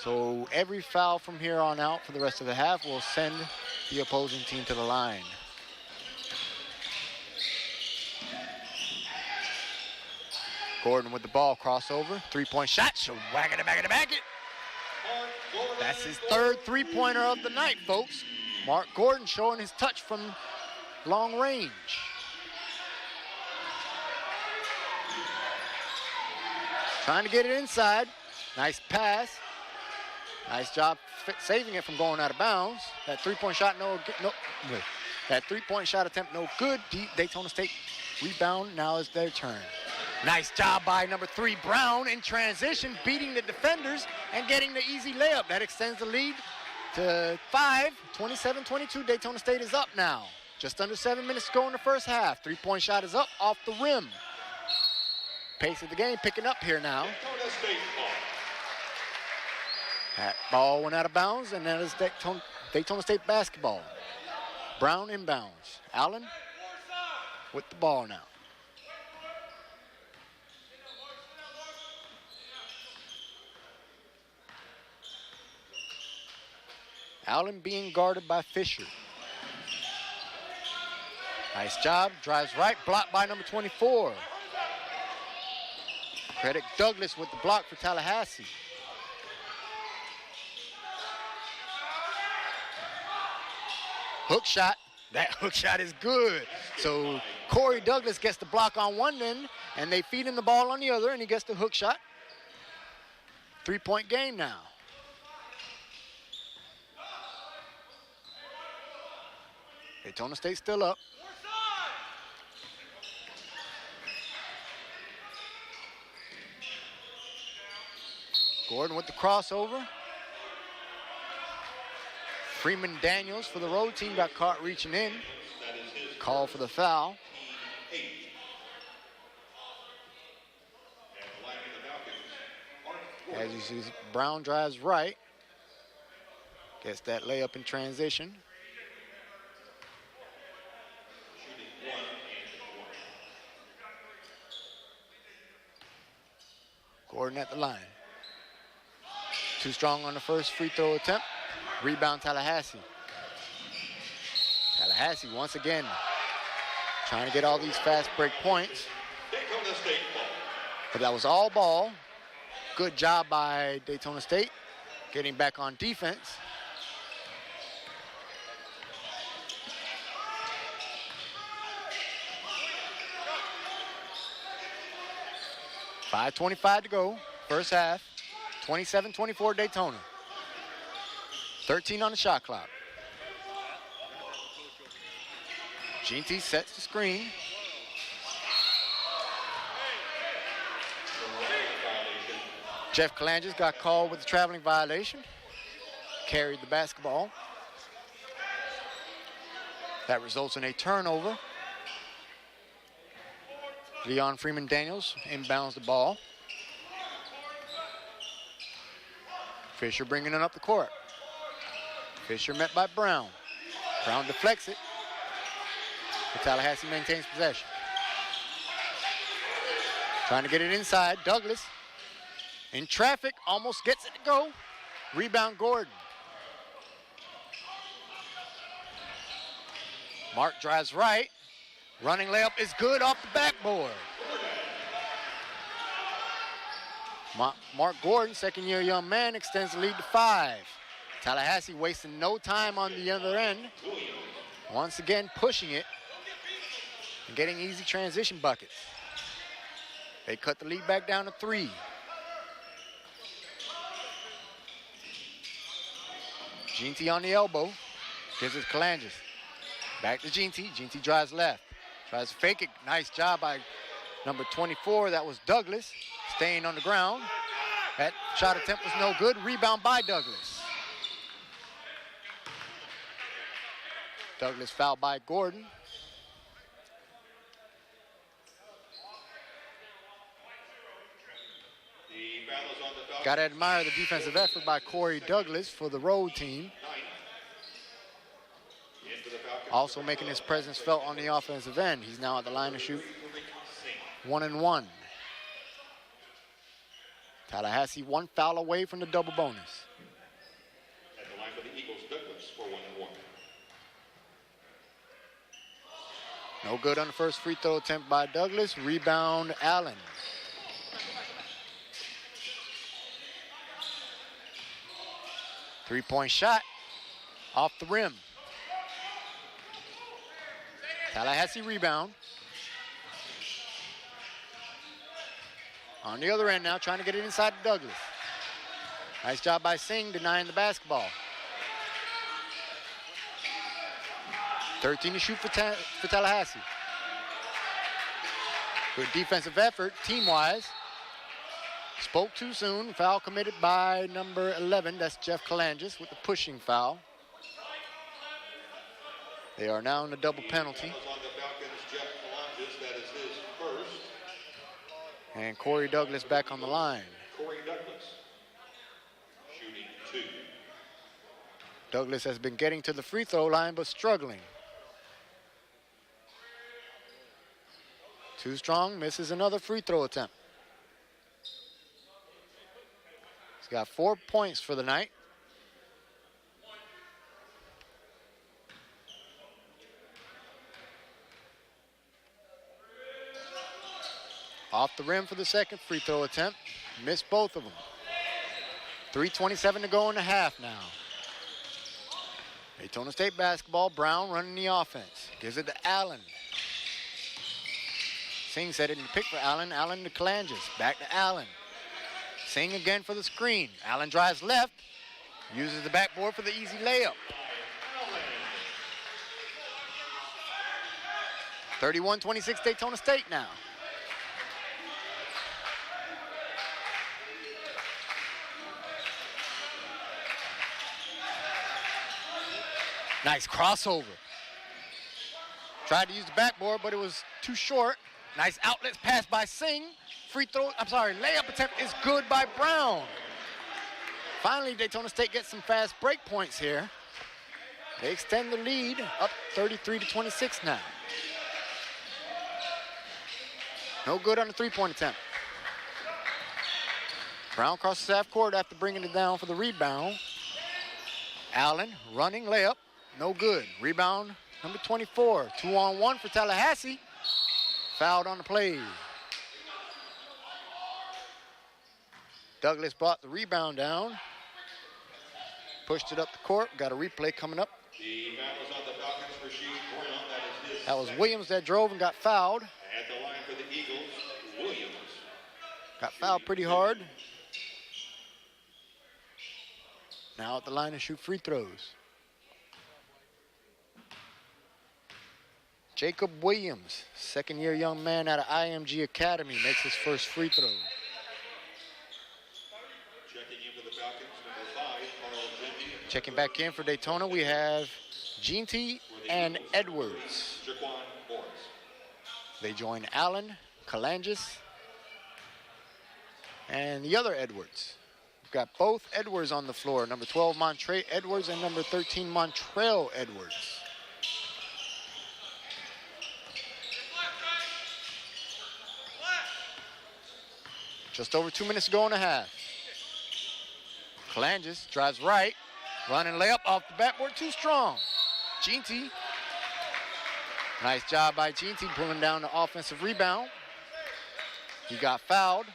So every foul from here on out for the rest of the half will send the opposing team to the line. Gordon with the ball, crossover, three-point shot, so whack it, back it. That's his third three-pointer of the night, folks. Mark Gordon showing his touch from long range. Trying to get it inside. Nice pass. Nice job saving it from going out of bounds. That three-point shot, that three-point shot attempt, no good. Daytona State rebound. Now it's their turn. Nice job by number 3, Brown, in transition, beating the defenders and getting the easy layup. That extends the lead to 5, 27-22. Daytona State is up now. Just under 7 minutes to go in the first half. Three-point shot is up off the rim. Pace of the game picking up here now. That ball went out of bounds, and that is Daytona State basketball. Brown inbounds. Allen with the ball now. Allen being guarded by Fisher. Nice job, drives right, blocked by number 24. Credit Douglas with the block for Tallahassee. Hook shot, that hook shot is good. So Corey Douglas gets the block on one end, and they feed him the ball on the other, and he gets the hook shot. 3-point game now. Daytona State still up. Gordon with the crossover. Freeman Daniels for the road team got caught reaching in. Call for the foul. As you see, Brown drives right. Gets that layup in transition. Gordon at the line. Too strong on the first free throw attempt. Rebound Tallahassee. Tallahassee once again trying to get all these fast break points. But that was all ball. Good job by Daytona State getting back on defense. .5:25 to go, first half. 27-24 Daytona. 13 on the shot clock. GT sets the screen. Jeff Calanges got called with a traveling violation. Carried the basketball. That results in a turnover. Leon Freeman Daniels inbounds the ball. Fisher bringing it up the court. Fisher met by Brown. Brown deflects it. But Tallahassee maintains possession. Trying to get it inside. Douglas in traffic, almost gets it to go. Rebound Gordon. Mark drives right. Running layup is good off the backboard. Mark Gordon, second-year young man, extends the lead to 5. Tallahassee wasting no time on the other end. Once again, pushing it and getting easy transition buckets. They cut the lead back down to 3. Ginty on the elbow. Gives it to Calanges. Back to Ginty. Ginty drives left. Tries to fake it. Nice job by number 24. That was Douglas. Staying on the ground. That shot attempt was no good. Rebound by Douglas. Douglas fouled by Gordon. Got to admire the defensive effort by Corey Douglas for the road team. Also making his presence felt on the offensive end. He's now at the line to shoot 1-and-1. Tallahassee 1 foul away from the double bonus. No good on the first free throw attempt by Douglas. Rebound, Allen. Three-point shot off the rim. Tallahassee rebound. On the other end now, trying to get it inside to Douglas. Nice job by Singh denying the basketball. 13 to shoot for Tallahassee. Good defensive effort, team-wise. Spoke too soon. Foul committed by number 11. That's Jeff Kalangis with the pushing foul. They are now in the double penalty. And Corey Douglas back on the line. Corey Douglas, shooting 2. Douglas has been getting to the free throw line, but struggling. Too strong, misses another free throw attempt. He's got 4 points for the night. Off the rim for the second free throw attempt. Missed both of them. 3:27 to go in the half now. Daytona State basketball. Brown running the offense. Gives it to Allen. Singh said it in the pick for Allen. Allen to Kalangis. Back to Allen. Singh again for the screen. Allen drives left. Uses the backboard for the easy layup. 31-26 Daytona State now. Nice crossover. Tried to use the backboard, but it was too short. Nice outlet pass by Singh. Layup attempt is good by Brown. Finally, Daytona State gets some fast break points here. They extend the lead up 33-26 now. No good on the three-point attempt. Brown crosses half court after bringing it down for the rebound. Allen running layup. No good. Rebound, number 24. 2-on-1 for Tallahassee. Fouled on the play. Douglas brought the rebound down. Pushed it up the court. Got a replay coming up. The foul is on the Falcons for Sheen Brown. That was Williams that drove and got fouled. At the line for the Eagles, Williams. Got fouled pretty hard. Now at the line to shoot free throws. Jacob Williams, second-year young man out of IMG Academy, makes his first free throw. Checking in for the Falcons, number 5, Carl Genty. Checking back in for Daytona, we have Genty and Edwards. Jaquan Morris. They join Allen, Kalangis, and the other Edwards. We've got both Edwards on the floor, number 12 Montre Edwards and number 13 Montrell Edwards. Just over 2 minutes to go in the half. Kalangis drives right, running layup off the backboard, too strong. Genty, nice job by Genty pulling down the offensive rebound. He got fouled.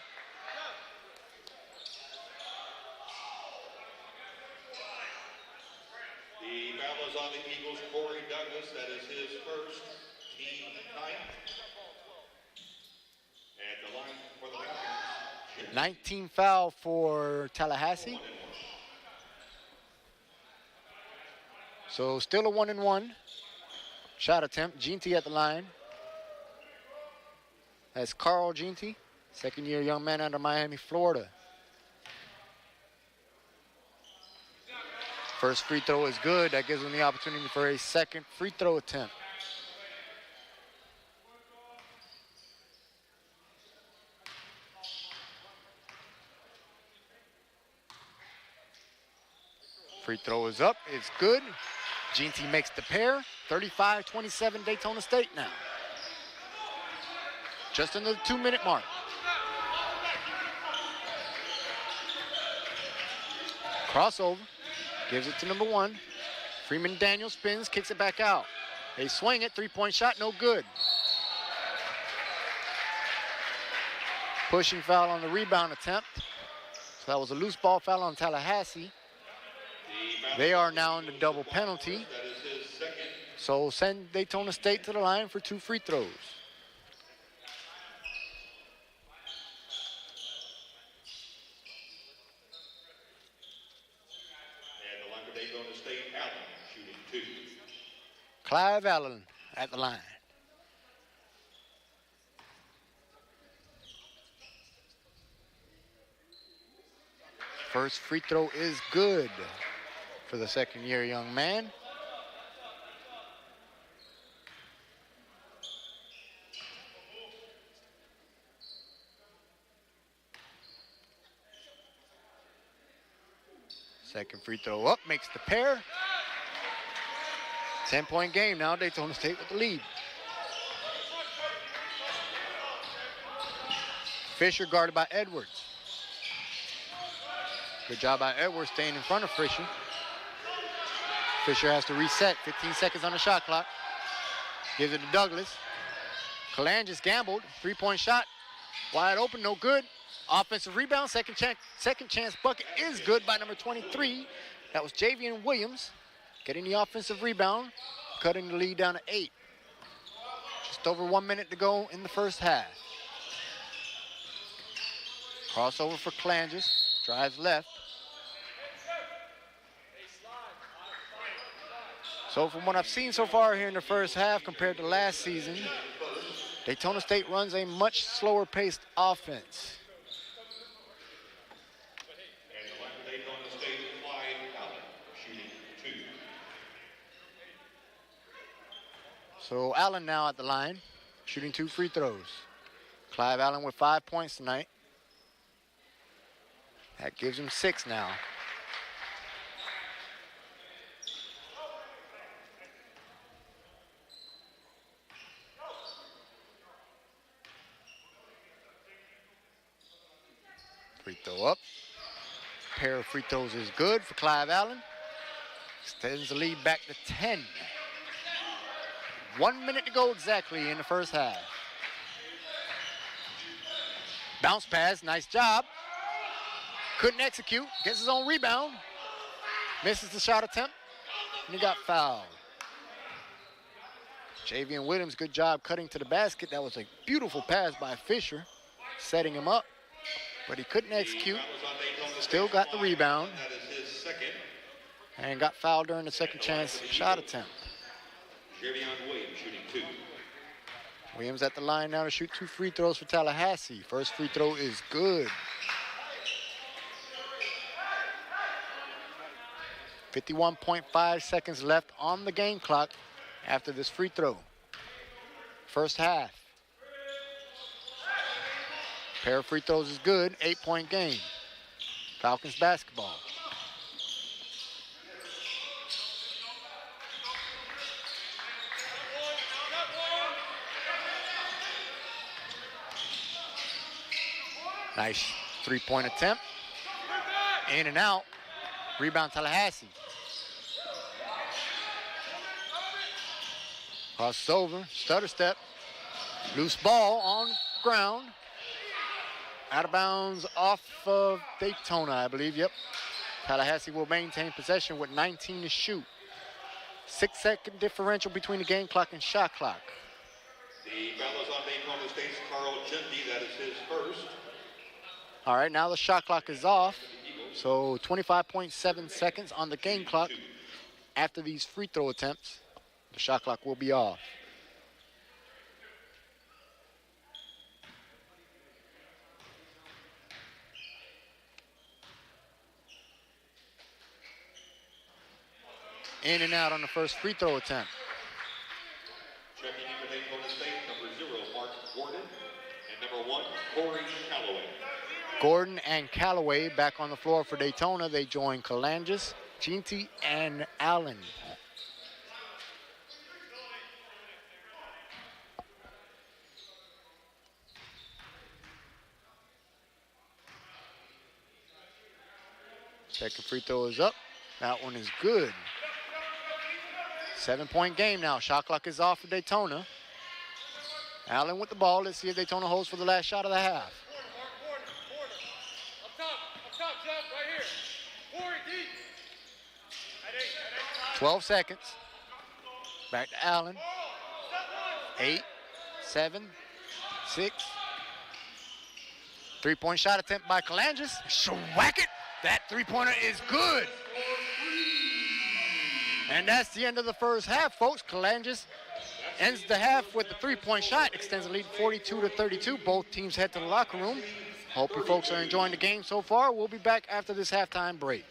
The foul is on the Eagles, Corey Douglas. That is his first, team 9. At the line for the Falcons. 19 foul for Tallahassee. So still a 1-and-1 shot attempt. Genty at the line. That's Carl Genty, second-year young man out of Miami, Florida. First free throw is good. That gives him the opportunity for a second free throw attempt. Free throw is up, it's good. Genty makes the pair. 35-27 Daytona State now. Just under the 2-minute mark. Crossover, gives it to number 1. Freeman Daniel spins, kicks it back out. They swing it, three-point shot, no good. Pushing foul on the rebound attempt. So that was a loose ball foul on Tallahassee. They are now in the double penalty. So send Daytona State to the line for 2 free throws. And the line for Daytona State, Allen shooting 2. Clive Allen at the line. First free throw is good for the second-year young man. Second free throw up, makes the pair. 10-point game now, Daytona State with the lead. Fisher guarded by Edwards. Good job by Edwards staying in front of Fisher. Fisher has to reset, 15 seconds on the shot clock. Gives it to Douglas. Clad just gambled, 3-point shot. Wide open, no good. Offensive rebound, second chance bucket is good by number 23. That was Javian Williams getting the offensive rebound, cutting the lead down to 8. Just over 1 minute to go in the first half. Crossover for Clanges, drives left. So from what I've seen so far here in the first half compared to last season, Daytona State runs a much slower paced offense. And the line for Daytona State, Clive Allen shooting 2. So Allen now at the line, shooting 2 free throws. Clive Allen with 5 points tonight. That gives him 6 now. Free throw up. Pair of free throws is good for Clive Allen. Extends the lead back to 10. 1 minute to go exactly in the first half. Bounce pass, nice job. Couldn't execute, gets his own rebound. Misses the shot attempt, and he got fouled. Javian Williams, good job cutting to the basket. That was a beautiful pass by Fisher, setting him up, but he couldn't execute. Still got the rebound, That is his second. and got fouled during the second chance shot attempt. Giovanni Williams shooting 2. Williams at the line now to shoot 2 free throws for Tallahassee. First free throw is good. 51.5 seconds left on the game clock after this free throw. First half. Pair of free throws is good, 8-point game. Falcons basketball. Nice 3-point attempt. In and out. Rebound Tallahassee. Crosses over, stutter step. Loose ball on ground. Out of bounds off of Daytona, I believe, yep. Tallahassee will maintain possession with 19 to shoot. 6-second differential between the game clock and shot clock. The foul is on Daytona State's Carl Chundy. That is his first. All right, now the shot clock is off. So 25.7 seconds on the game clock. After these free throw attempts, the shot clock will be off. In and out on the first free throw attempt. Checking in for Daytona State, number 0, Mark Gordon, and number 1, Corey Calloway. Gordon and Calloway back on the floor for Daytona. They join Calanges, Ginty, and Allen. Second free throw is up. That one is good. 7-point game now. Shot clock is off for Daytona. Allen with the ball. Let's see if Daytona holds for the last shot of the half. Corner. Up top, Jeff, right here. 40 deep. At 8. 12 seconds. Back to Allen. 8, 7, 6. 3-point shot attempt by Calandris. Whack it. That three-pointer is good. And that's the end of the first half, folks. Calandris ends the half with the 3-point shot, extends the lead 42-32. Both teams head to the locker room. Hope you folks are enjoying the game so far. We'll be back after this halftime break.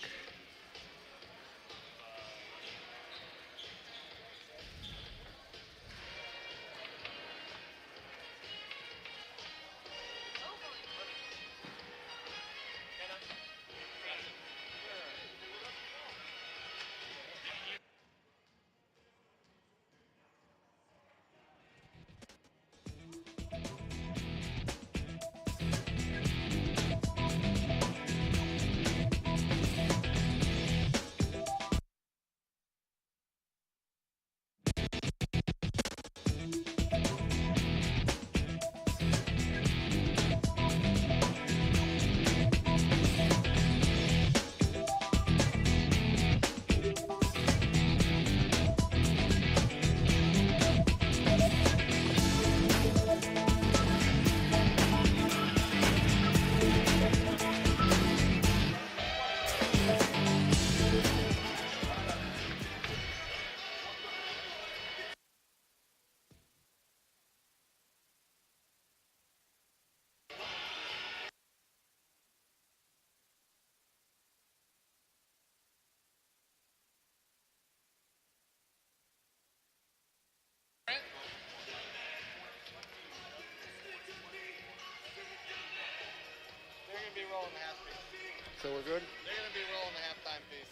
So we're good? They're going to be rolling the halftime piece.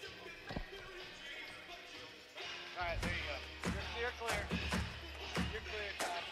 All right, there you go. You're clear. You're clear, Todd.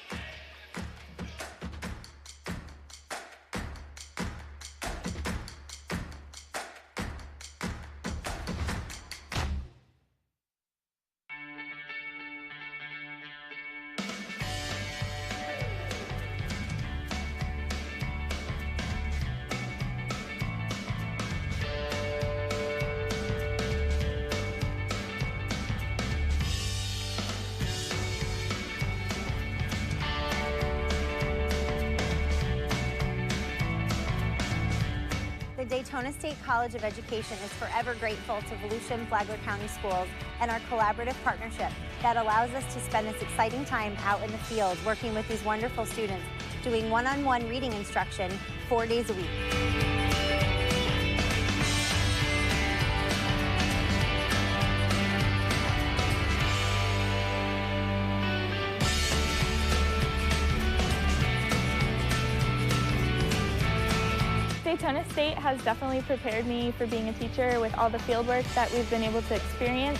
The Daytona State College of Education is forever grateful to Volusia and Flagler County Schools and our collaborative partnership that allows us to spend this exciting time out in the field working with these wonderful students, doing one-on-one reading instruction 4 days a week. Daytona State has definitely prepared me for being a teacher with all the field work that we've been able to experience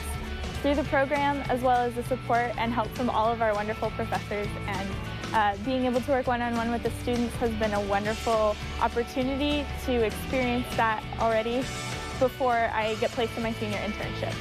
through the program, as well as the support and help from all of our wonderful professors. And being able to work one-on-one with the students has been a wonderful opportunity to experience that already before I get placed in my senior internship.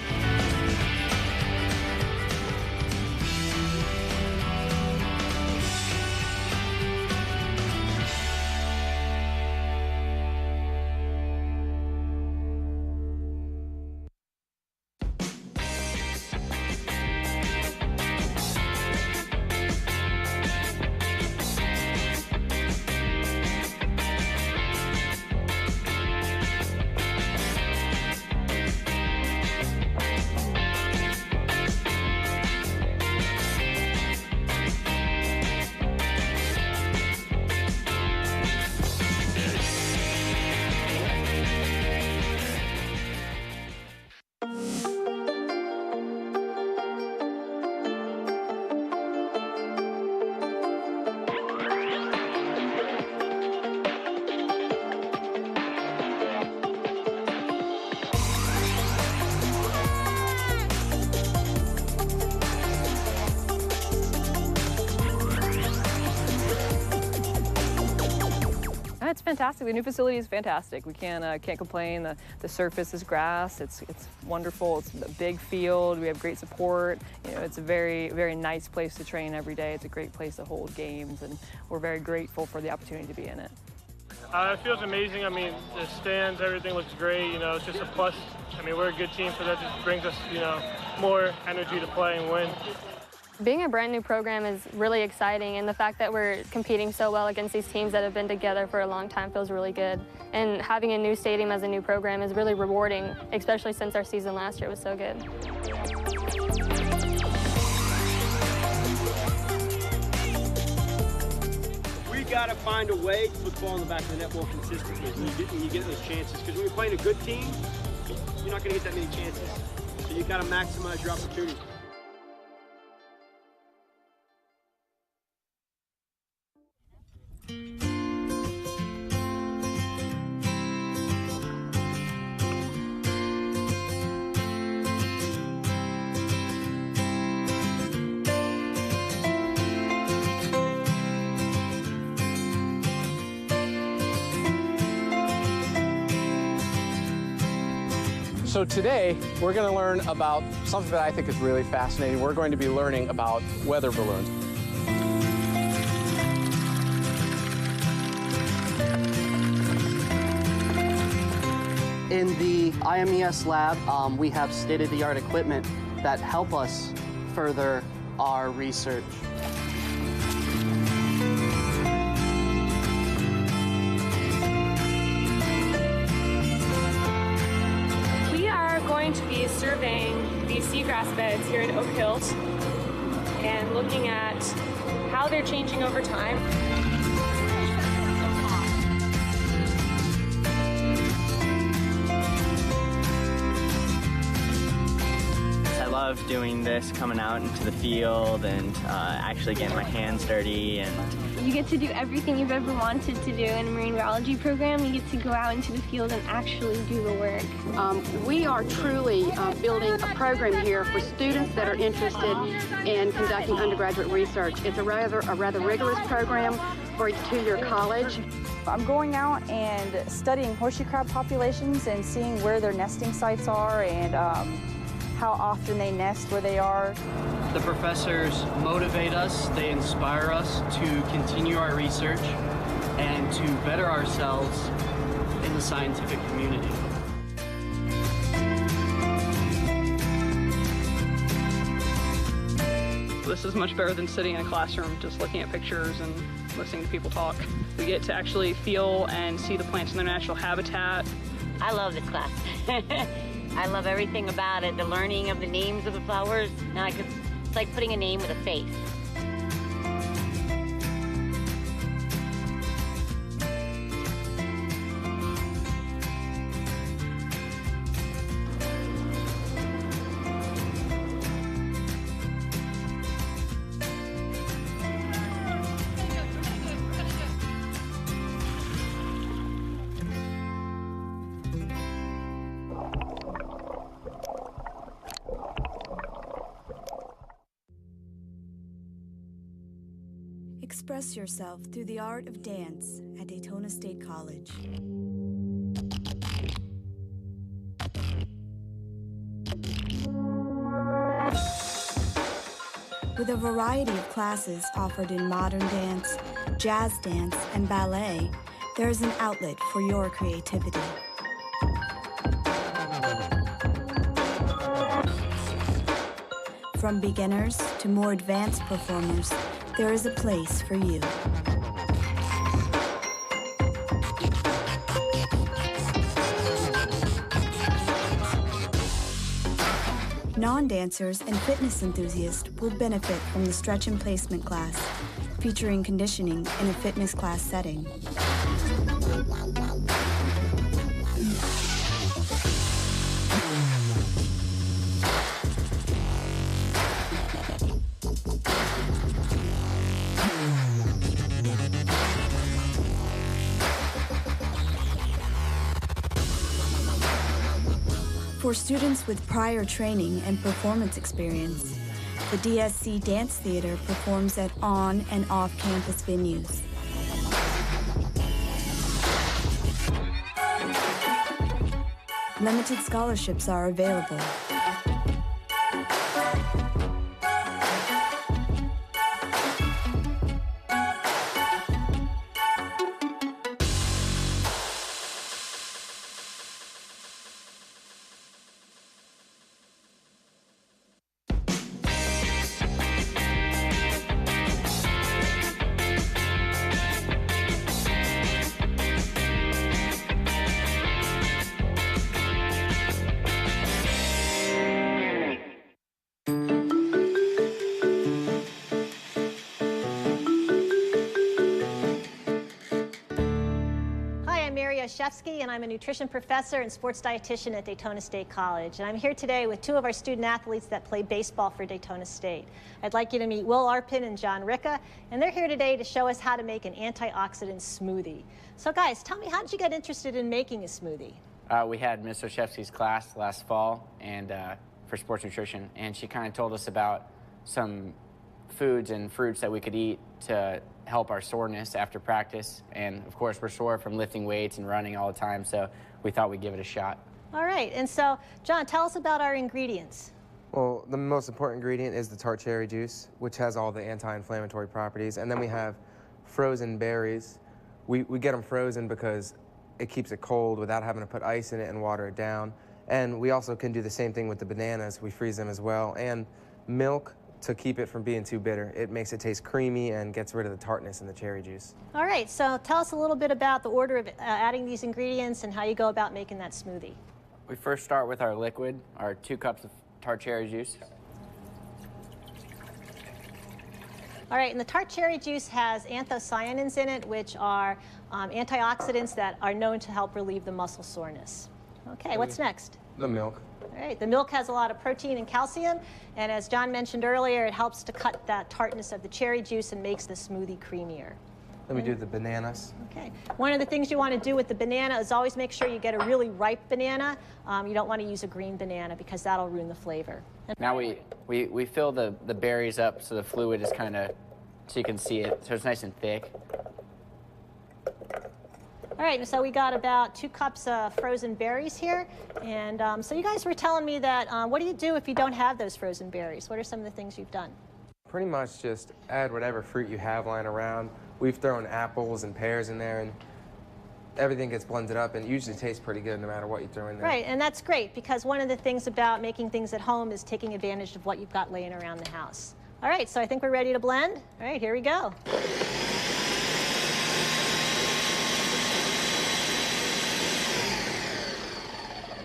It's fantastic. The new facility is fantastic. We can't complain. The surface is grass. It's wonderful. It's a big field. We have great support. You know, it's a very nice place to train every day. It's a great place to hold games, and we're very grateful for the opportunity to be in it. It feels amazing. I mean, the stands, everything looks great. You know, it's just a plus. I mean, we're a good team, so that just brings us, you know, more energy to play and win. Being a brand new program is really exciting, and the fact that we're competing so well against these teams that have been together for a long time feels really good. And having a new stadium as a new program is really rewarding, especially since our season last year was so good. We got to find a way to put the ball in the back of the net more consistently when you get those chances. Because when you're playing a good team, you're not going to get that many chances. So you got to maximize your opportunities. So today, we're going to learn about something that I think is really fascinating. We're going to be learning about weather balloons. In the IMES lab, we have state-of-the-art equipment that help us further our research. To be surveying these seagrass beds here at Oak Hills and looking at how they're changing over time. I love doing this, coming out into the field and actually getting my hands dirty. And you get to do everything you've ever wanted to do in a marine biology program. You get to go out into the field and actually do the work. We are truly building a program here for students that are interested in conducting undergraduate research. It's a rather rigorous program for a two-year college. I'm going out and studying horseshoe crab populations and seeing where their nesting sites are and how often they nest where they are. The professors motivate us, they inspire us to continue our research and to better ourselves in the scientific community. This is much better than sitting in a classroom just looking at pictures and listening to people talk. We get to actually feel and see the plants in their natural habitat. I love this class. I love everything about it, the learning of the names of the flowers. Now it's like putting a name with a face. Express yourself through the art of dance at Daytona State College. With a variety of classes offered in modern dance, jazz dance, and ballet, there is an outlet for your creativity. From beginners to more advanced performers, there is a place for you. Non-dancers and fitness enthusiasts will benefit from the stretch and placement class, featuring conditioning in a fitness class setting. For students with prior training and performance experience, the DSC Dance Theater performs at on- and off-campus venues. Limited scholarships are available. And I'm a nutrition professor and sports dietitian at Daytona State College. And I'm here today with two of our student athletes that play baseball for Daytona State. I'd like you to meet Will Arpin and John Ricca, and they're here today to show us how to make an antioxidant smoothie. So guys, tell me, how did you get interested in making a smoothie? We had Ms. Oshevsky's class last fall and for sports nutrition, and she kind of told us about some foods and fruits that we could eat to help our soreness after practice. And of course, we're sore from lifting weights and running all the time, so we thought we'd give it a shot. All right, and so John, tell us about our ingredients. Well, the most important ingredient is the tart cherry juice, which has all the anti-inflammatory properties. And then we have frozen berries. We get them frozen because it keeps it cold without having to put ice in it and water it down. And we also can do the same thing with the bananas. We freeze them as well. And milk, to keep it from being too bitter. It makes it taste creamy and gets rid of the tartness in the cherry juice. All right, so tell us a little bit about the order of adding these ingredients and how you go about making that smoothie. We first start with our liquid, our 2 cups of tart cherry juice. All right, and the tart cherry juice has anthocyanins in it, which are antioxidants that are known to help relieve the muscle soreness. Okay, what's next? The milk. All right, the milk has a lot of protein and calcium, and as John mentioned earlier, it helps to cut that tartness of the cherry juice and makes the smoothie creamier. Then we do the bananas. Okay. One of the things you want to do with the banana is always make sure you get a really ripe banana. You don't want to use a green banana because that'll ruin the flavor. Now we fill the berries up so the fluid is kind of, so you can see it, so it's nice and thick. All right, so we got about 2 cups of frozen berries here. And so you guys were telling me that, what do you do if you don't have those frozen berries? What are some of the things you've done? Pretty much just add whatever fruit you have lying around. We've thrown apples and pears in there, and everything gets blended up, and it usually tastes pretty good no matter what you throw in there. Right, and that's great, because one of the things about making things at home is taking advantage of what you've got laying around the house. All right, so I think we're ready to blend. All right, here we go.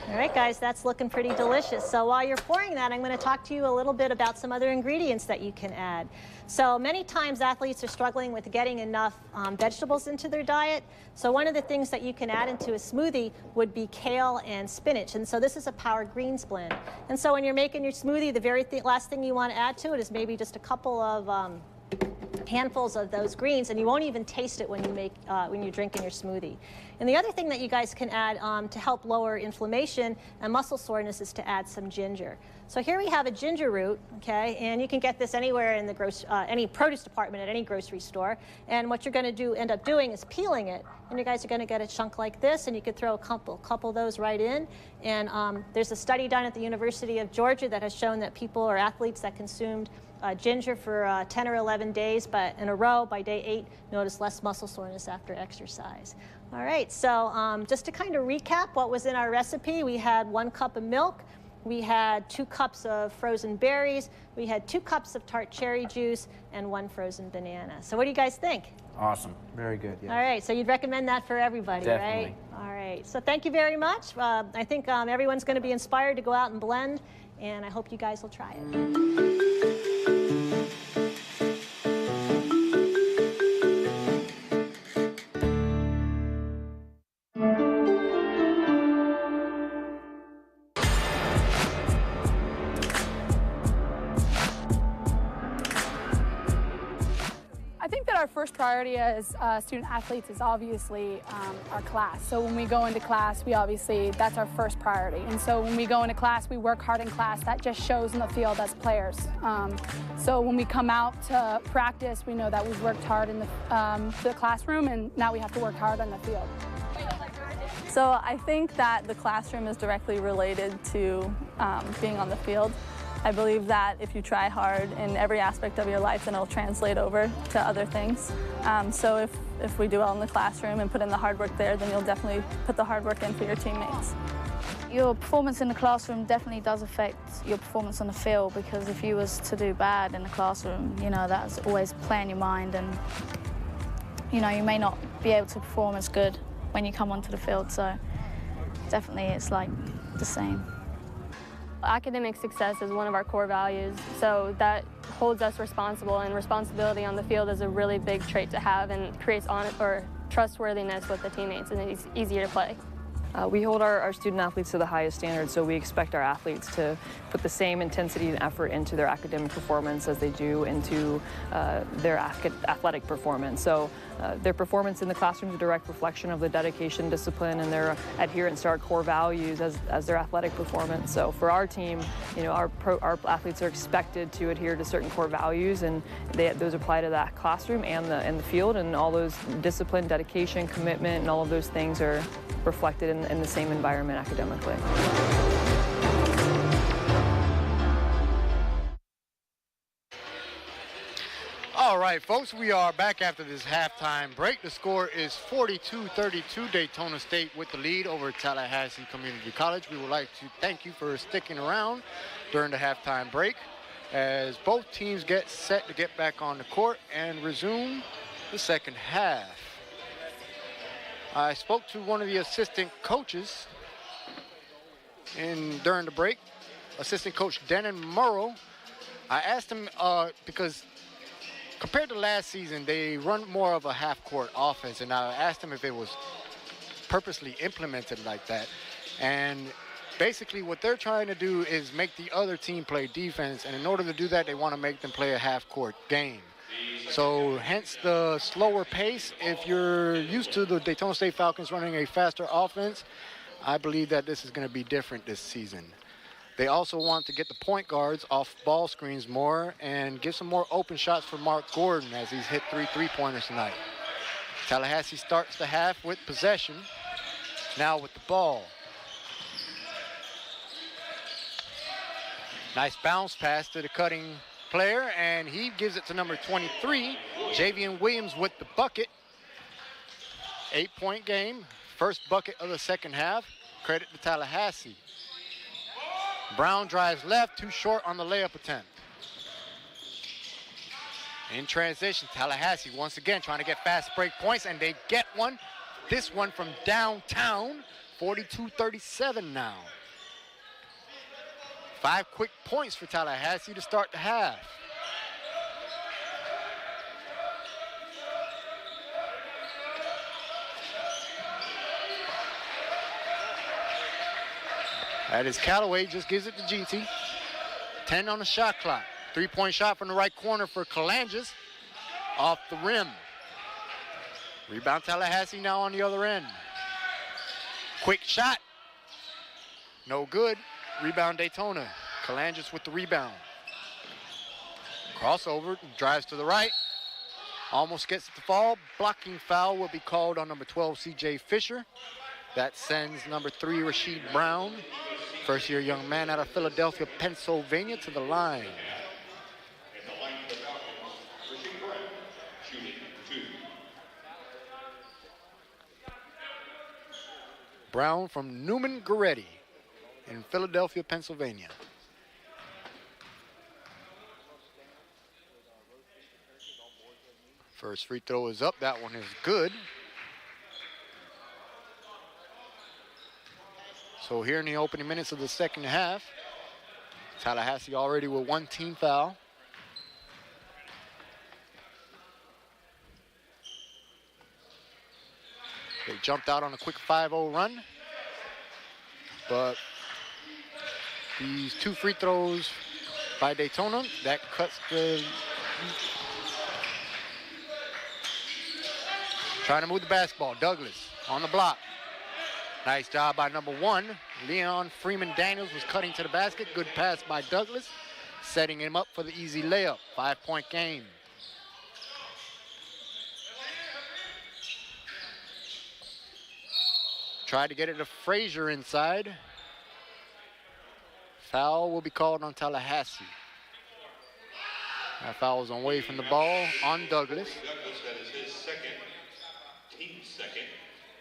All right, guys, that's looking pretty delicious. So while you're pouring that, I'm going to talk to you a little bit about some other ingredients that you can add. So many times athletes are struggling with getting enough vegetables into their diet. So one of the things that you can add into a smoothie would be kale and spinach. And so this is a Power Greens blend. And so when you're making your smoothie, the very last thing you want to add to it is maybe just a couple of handfuls of those greens, and you won't even taste it when you drink in your smoothie. And the other thing that you guys can add to help lower inflammation and muscle soreness is to add some ginger. So here we have a ginger root, okay, and you can get this anywhere in the any produce department at any grocery store. And what you're going to end up doing is peeling it, and you guys are going to get a chunk like this, and you could throw a couple of those right in. And there's a study done at the University of Georgia that has shown that people or athletes that consumed ginger for 10 or 11 days, but in a row, by day 8, notice less muscle soreness after exercise. All right, so just to kind of recap what was in our recipe, we had 1 cup of milk, we had 2 cups of frozen berries, we had 2 cups of tart cherry juice, and 1 frozen banana. So what do you guys think? Awesome. Very good, yeah. All right, so you'd recommend that for everybody, Definitely. right? All right, so thank you very much. I think everyone's going to be inspired to go out and blend, and I hope you guys will try it. I think that our first priority as student athletes is obviously our class. So when we go into class, that's our first priority. And so when we go into class, we work hard in class. That just shows in the field as players. So when we come out to practice, we know that we've worked hard in the classroom, and now we have to work hard on the field. So I think that the classroom is directly related to being on the field. I believe that if you try hard in every aspect of your life, then it'll translate over to other things. So if we do well in the classroom and put in the hard work there, then you'll definitely put the hard work in for your teammates. Your performance in the classroom definitely does affect your performance on the field, because if you was to do bad in the classroom, you know, that's always playing your mind, and you know, you may not be able to perform as good when you come onto the field. So definitely it's like the same. Academic success is one of our core values, so that holds us responsible, and responsibility on the field is a really big trait to have and creates trustworthiness with the teammates, and it's easier to play. We hold our student athletes to the highest standards, so we expect our athletes to put the same intensity and effort into their academic performance as they do into their athletic performance. So their performance in the classroom is a direct reflection of the dedication, discipline, and their adherence to our core values as their athletic performance. So for our team, you know, our athletes are expected to adhere to certain core values, and those apply to that classroom and the field, and all those discipline, dedication, commitment, and all of those things are reflected in the same environment academically. All right, folks, we are back after this halftime break. The score is 42-32, Daytona State with the lead over Tallahassee Community College. We would like to thank you for sticking around during the halftime break as both teams get set to get back on the court and resume the second half. I spoke to one of the assistant coaches during the break, assistant coach Denon Morrow. I asked him because compared to last season, they run more of a half-court offense, and I asked him if it was purposely implemented like that. And basically what they're trying to do is make the other team play defense, and in order to do that, they want to make them play a half-court game. So hence the slower pace. If you're used to the Daytona State Falcons running a faster offense, I believe that this is going to be different this season. They also want to get the point guards off ball screens more and give some more open shots for Mark Gordon as he's hit 3 3-pointers tonight. Tallahassee starts the half with possession, now with the ball. Nice bounce pass to the cutting player, and he gives it to number 23, Javian Williams with the bucket. 8-point game, first bucket of the second half. Credit to Tallahassee. Brown drives left, too short on the layup attempt. In transition, Tallahassee once again trying to get fast break points, and they get one. This one from downtown, 42-37 now. 5 quick points for Tallahassee to start the half. That is Callaway, just gives it to GT. 10 on the shot clock. 3-point shot from the right corner for Calanges. Off the rim. Rebound Tallahassee now on the other end. Quick shot. No good. Rebound Daytona. Calanges with the rebound. Crossover, drives to the right. Almost gets it to fall. Blocking foul will be called on number 12, CJ Fisher. That sends number 3, Rasheed Brown, first-year young man out of Philadelphia, Pennsylvania, to the line. Brown from Newman Goretti in Philadelphia, Pennsylvania. First free throw is up. That one is good. So here in the opening minutes of the second half, Tallahassee already with 1 team foul. They jumped out on a quick 5-0 run, but these 2 free throws by Daytona, that cuts the... Trying to move the basketball. Douglas on the block. Nice job by number 1. Leon Freeman Daniels was cutting to the basket. Good pass by Douglas, setting him up for the easy layup. 5-point game. Tried to get it to Frazier inside. Foul will be called on Tallahassee. That foul was away from the ball on Douglas. That is his team second.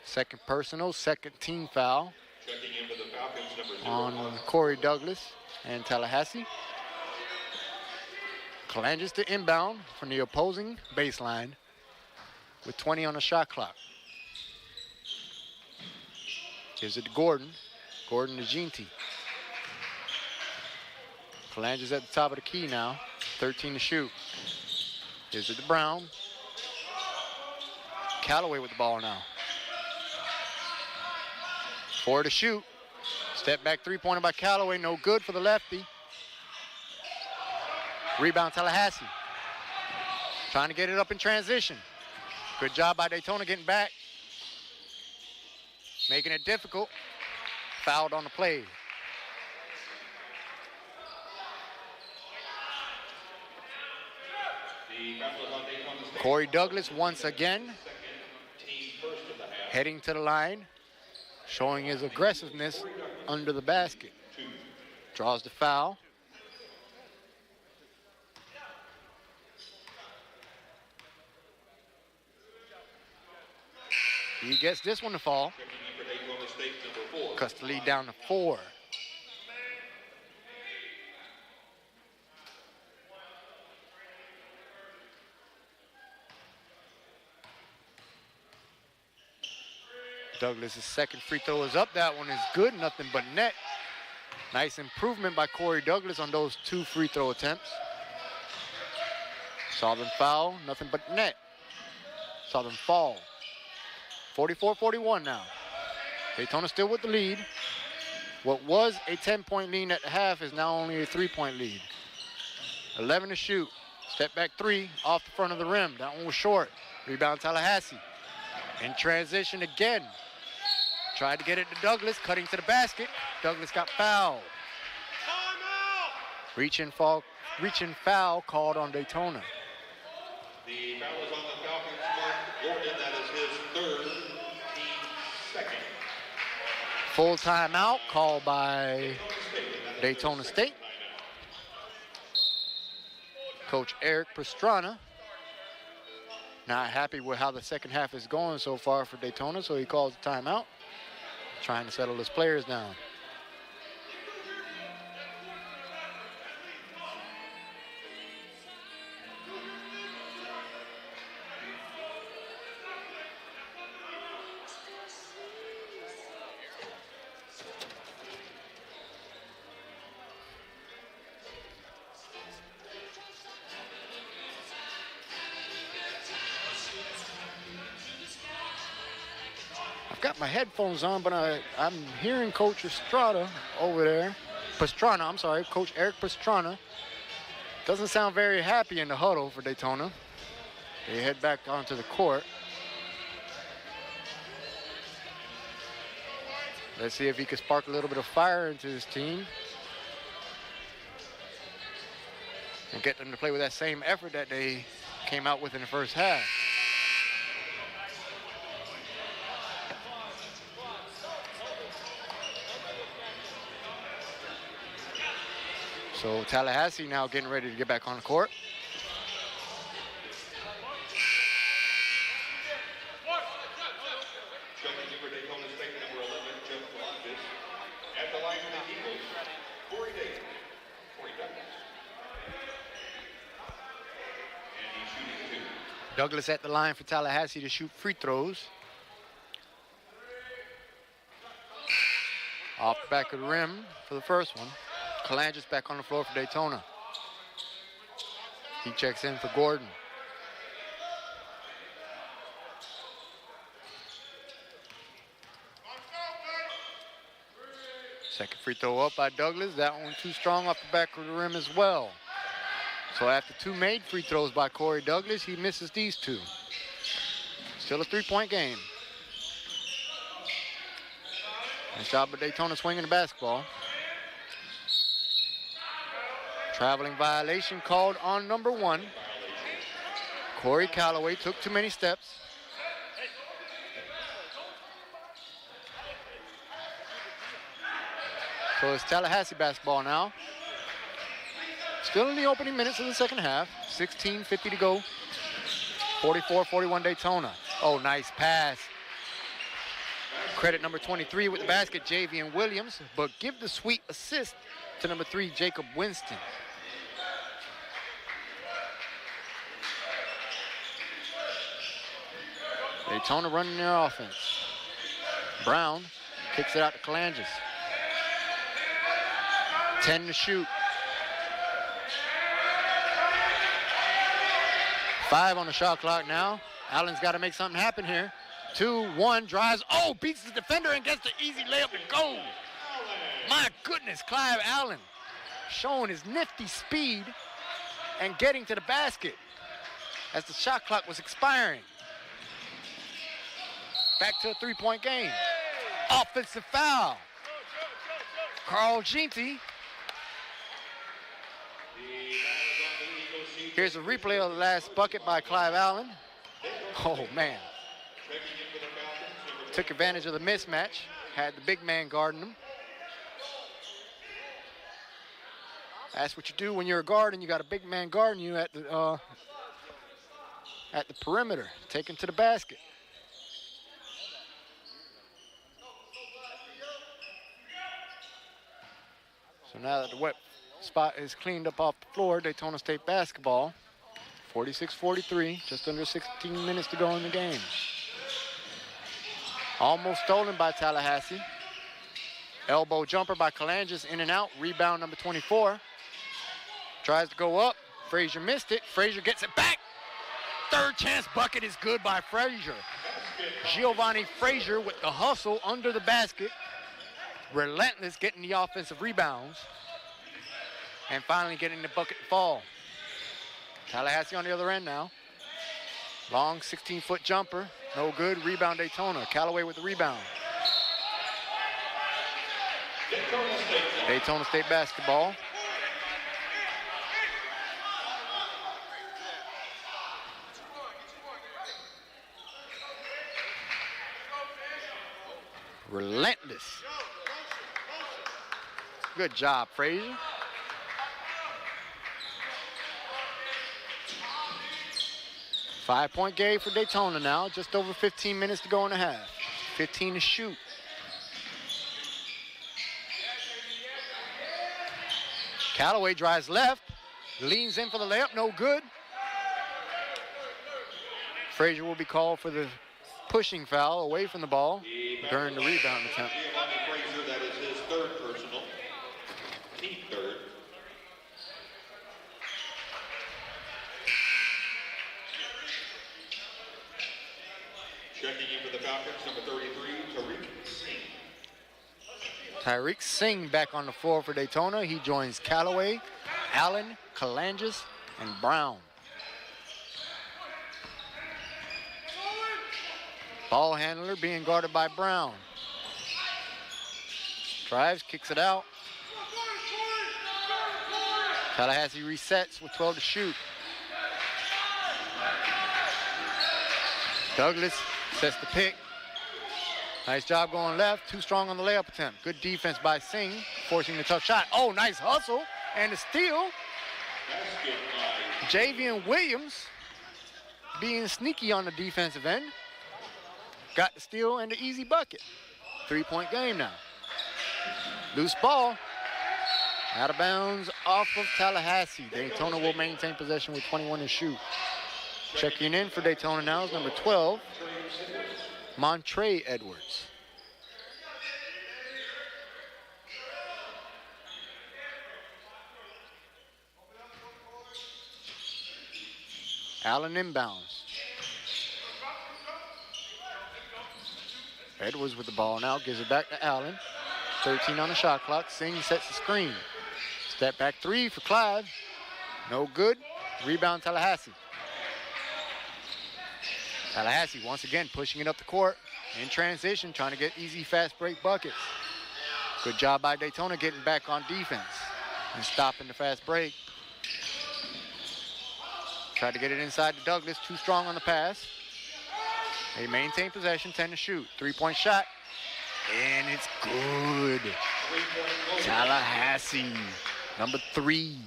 Second personal, second team foul. Checking in for the Falcons, number 0 on Corey Douglas and Tallahassee. Calanges to inbound from the opposing baseline with 20 on the shot clock. Gives it to Gordon. Gordon to Ginty. Calanges at the top of the key now. 13 to shoot. Gives it to Brown. Callaway with the ball now. 4 to shoot. Step back three-pointer by Callaway. No good for the lefty. Rebound Tallahassee. Trying to get it up in transition. Good job by Daytona getting back. Making it difficult. Fouled on the play. Corey Douglas once again heading to the line, showing his aggressiveness under the basket. Draws the foul. He gets this one to fall. Cuts the lead down to 4. Douglas's second free throw is up. That one is good, nothing but net. Nice improvement by Corey Douglas on those 2 free throw attempts. Saw them foul, nothing but net. Saw them fall. 44-41 now. Daytona still with the lead. What was a 10-point lead at the half is now only a 3-point lead. 11 to shoot. Step back 3 off the front of the rim. That one was short. Rebound Tallahassee. In transition again. Tried to get it to Douglas, cutting to the basket. Douglas got fouled. Reaching foul called on Daytona. The foul is on the Falcons' mark. Gordon, that is his 3rd, team second. Full timeout called by Daytona State. Coach Eric Pastrana not happy with how the second half is going so far for Daytona, so he calls a timeout, trying to settle his players down. Got my headphones on, but I'm hearing Coach Estrada over there. Pastrana, I'm sorry, Coach Eric Pastrana. Doesn't sound very happy in the huddle for Daytona. They head back onto the court. Let's see if he can spark a little bit of fire into his team and get them to play with that same effort that they came out with in the first half. So Tallahassee now getting ready to get back on the court. At the line for the Eagles, Corey Douglas. And he's shooting 2. Douglas at the line for Tallahassee to shoot free throws. Off the back of the rim for the first one. Calanges back on the floor for Daytona. He checks in for Gordon. Second free throw up by Douglas. That one too strong off the back of the rim as well. So after 2 made free throws by Corey Douglas, he misses these 2. Still a 3-point game. Nice job by Daytona swinging the basketball. Traveling violation called on number 1. Corey Callaway took too many steps. So it's Tallahassee basketball now. Still in the opening minutes of the second half. 16:50 to go. 44-41 Daytona. Oh, nice pass. Credit number 23 with the basket, Javian Williams, but give the sweet assist to number 3, Jacob Winston. Daytona running their offense. Brown kicks it out to Calanges. 10 to shoot. 5 on the shot clock now. Allen's got to make something happen here. 2-1, drives. Oh, beats the defender and gets the easy layup to go. My goodness, Clive Allen showing his nifty speed and getting to the basket as the shot clock was expiring. Back to a three-point game. Offensive foul. Carl Ginty. Here's a replay of the last bucket by Clive Allen. Oh, man. Took advantage of the mismatch. Had the big man guarding him. That's what you do when you're a guard and you got a big man guarding you at the perimeter. Take him to the basket. So now that the wet spot is cleaned up off the floor, Daytona State basketball. 46-43, just under 16 minutes to go in the game. Almost stolen by Tallahassee. Elbow jumper by Calanges, in and out. Rebound number 24. Tries to go up. Frazier missed it. Frazier gets it back. Third chance bucket is good by Frazier. Giovanni Frazier with the hustle under the basket. Relentless getting the offensive rebounds. And finally getting the bucket to fall. Tallahassee on the other end now. Long 16-foot jumper. No good. Rebound Daytona. Callaway with the rebound. Daytona State basketball. Relentless. Good job, Frazier. Five-point game for Daytona now. Just over 15 minutes to go in the half. 15 to shoot. Callaway drives left. Leans in for the layup. No good. Frazier will be called for the pushing foul away from the ball during the rebound attempt. Giovanni Frazier, that is his third personal. Team third. Checking in for the Falcons, number 33, Tariq Singh. Tyreek Singh back on the floor for Daytona. He joins Callaway, Allen, Calanges, and Brown. Ball handler being guarded by Brown. Drives, kicks it out. Tallahassee resets with 12 to shoot. Douglas sets the pick. Nice job going left. Too strong on the layup attempt. Good defense by Singh, forcing the tough shot. Oh, nice hustle and a steal. Javian Williams being sneaky on the defensive end. Got the steal and the easy bucket. Three-point game now. Loose ball. Out of bounds off of Tallahassee. Daytona will maintain possession with 21 to shoot. Checking in for Daytona now is number 12, Montre Edwards. Allen inbounds. Edwards with the ball now, gives it back to Allen. 13 on the shot clock. Singh sets the screen. Step back three for Clive. No good. Rebound Tallahassee. Tallahassee once again pushing it up the court in transition, trying to get easy fast break buckets. Good job by Daytona getting back on defense and stopping the fast break. Tried to get it inside to Douglas, too strong on the pass. They maintain possession, 10 to shoot. Three-point shot, And it's good. Tallahassee, number 3.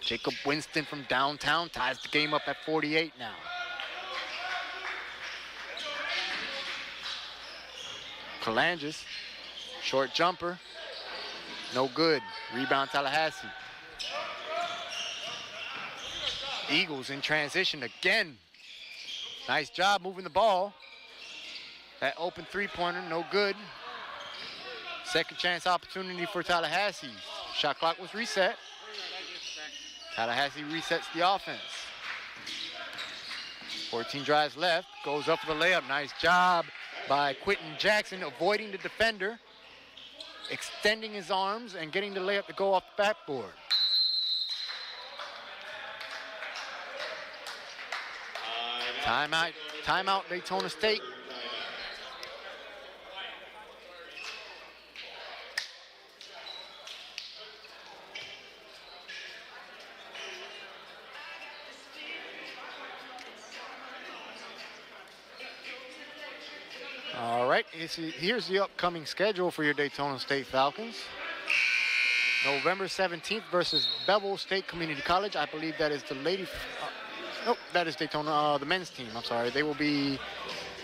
Jacob Winston from downtown ties the game up at 48 now. Kalanges, short jumper, no good. Rebound Tallahassee. Eagles in transition again. Nice job moving the ball. That open three-pointer, no good. Second chance opportunity for Tallahassee. Shot clock was reset. Tallahassee resets the offense. 14 drives left, goes up for the layup. Nice job by Quinton Jackson avoiding the defender, extending his arms and getting the layup to go off the backboard. Timeout Daytona State. All right, here's the upcoming schedule for your Daytona State Falcons. November 17th versus Bevel State Community College. I believe that is the lady, nope, that is Daytona, the men's team, I'm sorry. They will be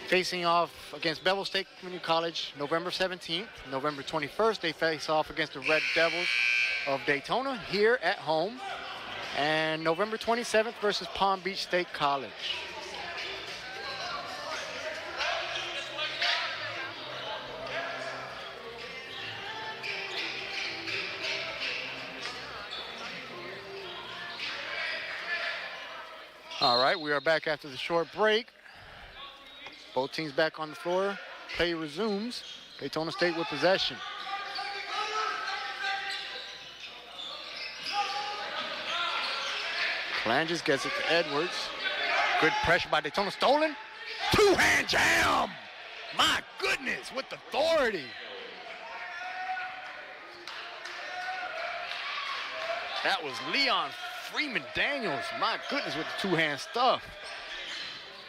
facing off against Bevel State Community College November 17th. November 21st, they face off against the Red Devils of Daytona here at home. And November 27th versus Palm Beach State College. All right, we are back after the short break. Both teams back on the floor. Play resumes. Daytona State with possession. Kalanges gets it to Edwards. Good pressure by Daytona. Stolen. Two-hand jam. My goodness, with authority. That was Leon Freeman Daniels, my goodness, with the two-hand stuff.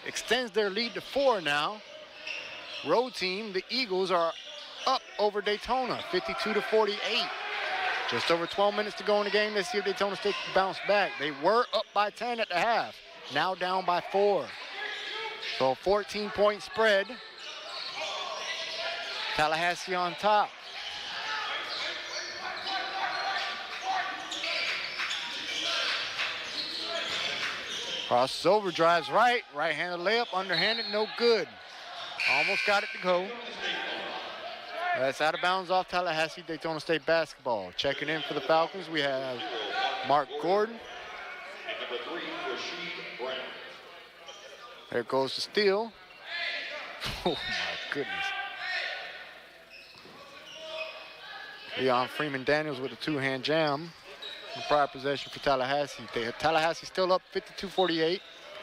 Extends their lead to 4 now. Road team, the Eagles, are up over Daytona, 52-48. Just over 12 minutes to go in the game. Let's see if Daytona State can bounce back. They were up by 10 at the half, now down by 4. So a 14-point spread. Tallahassee on top. Crosses over, drives right, right-handed layup, underhanded, no good. Almost got it to go. That's out of bounds off Tallahassee. Daytona State basketball. Checking in for the Falcons, we have Mark Gordon. And number 3, Rasheed Brown. There goes the steal. Oh my goodness. Leon Freeman Daniels with a two-hand jam. Prior possession for Tallahassee. Tallahassee still up 52-48.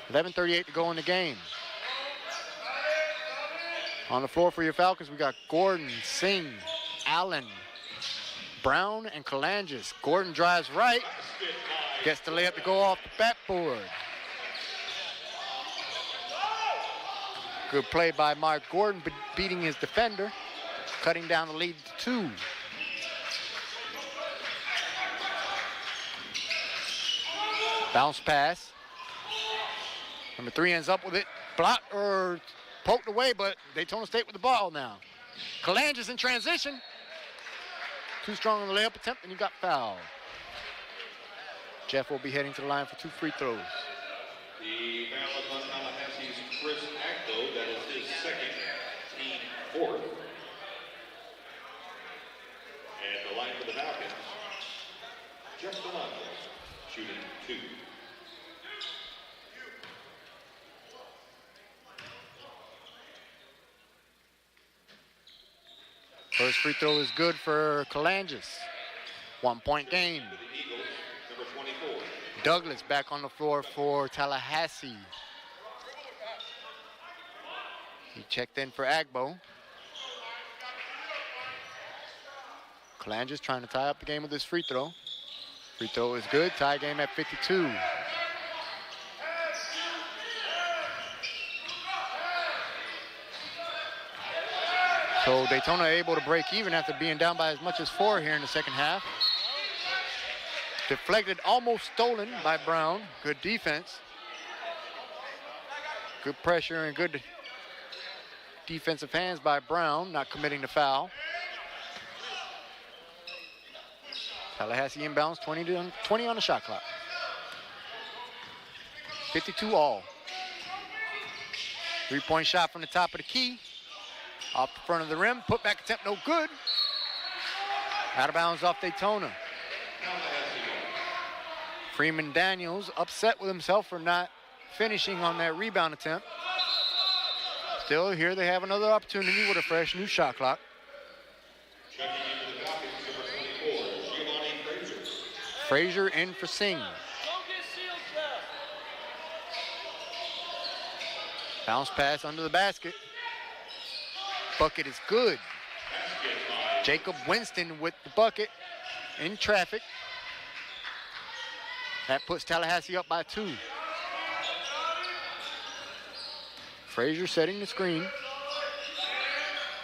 11:38 to go in the game. On the floor for your Falcons, we got Gordon, Singh, Allen, Brown, and Kalanges. Gordon drives right. Gets the layup to go off the backboard. Good play by Mark Gordon, beating his defender, cutting down the lead to 2. Bounce pass. Number 3 ends up with it. Blocked or poked away, but Daytona State with the ball now. Kalanges in transition. Too strong on the layup attempt, and he got fouled. Jeff will be heading to the line for 2 free throws. The foul is on Tallahassee's Chris Acto. That is his second, team 4th. And the line for the Falcons, Jeff Delonte, shooting 2. First free throw is good for Kalanges. 1-point game. Eagles, number 24. Douglas back on the floor for Tallahassee. He checked in for Agbo. Kalanges trying to tie up the game with his free throw. Free throw is good. Tie game at 52. So Daytona able to break even after being down by as much as 4 here in the second half. Deflected, almost stolen by Brown. Good defense. Good pressure and good defensive hands by Brown, not committing the foul. Tallahassee inbounds, 20 on the shot clock. 52 all. 3-point shot from the top of the key. Off the front of the rim, put back attempt, no good. Out of bounds off Daytona. Freeman Daniels upset with himself for not finishing on that rebound attempt. Still here they have another opportunity with a fresh new shot clock. Checking into the Falcons, number 24, Giovanni Frazier. Frazier in for Singh. Bounce pass under the basket. Bucket is good. Jacob Winston with the bucket in traffic. That puts Tallahassee up by 2. Frazier setting the screen.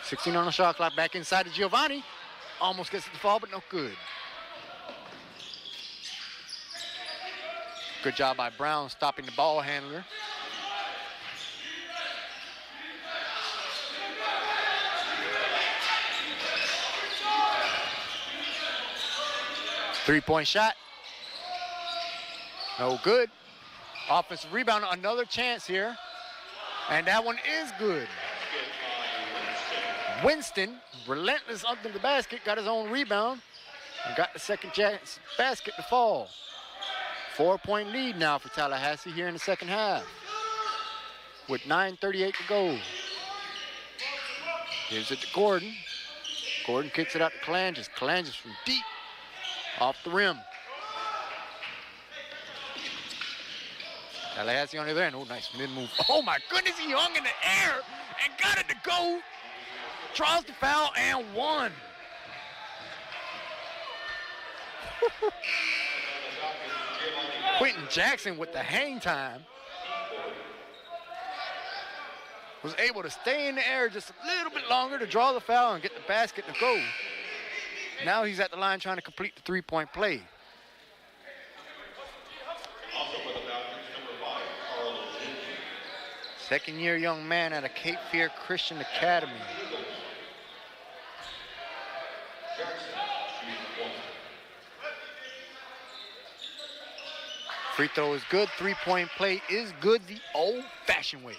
16 on the shot clock, back inside to Giovanni. Almost gets it to fall, but no good. Good job by Brown stopping the ball handler. Three-point shot. No good. Offensive rebound, another chance here. And that one is good. Winston, relentless under the basket, got his own rebound and got the second chance basket to fall. 4-point lead now for Tallahassee here in the second half with 9:38 to go. Gives it to Gordon. Gordon kicks it out to Calanges. Calanges from deep off the rim. Tallahassee on the other end. Oh, nice mid-move. Oh, my goodness, he hung in the air and got it to go. Draws the foul and won. Quinton Jackson with the hang time. Was able to stay in the air just a little bit longer to draw the foul and get the basket to go. Now he's at the line trying to complete the 3-point play. Also for the Falcons, number 5, Carl Lindsay. Second-year young man at a Cape Fear Christian Academy. Free throw is good. 3-point play is good the old-fashioned way.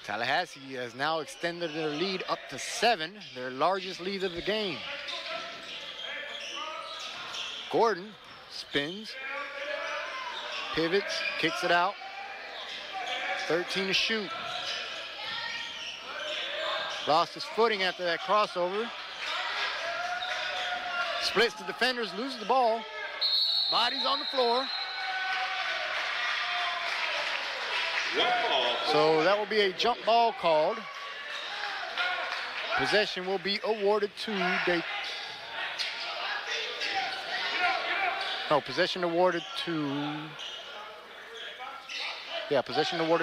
Tallahassee has now extended their lead up to 7, their largest lead of the game. Gordon spins, pivots, kicks it out. 13 to shoot. Lost his footing after that crossover. Splits the defenders, loses the ball. Body's on the floor. So that will be a jump ball called. Possession will be awarded to possession awarded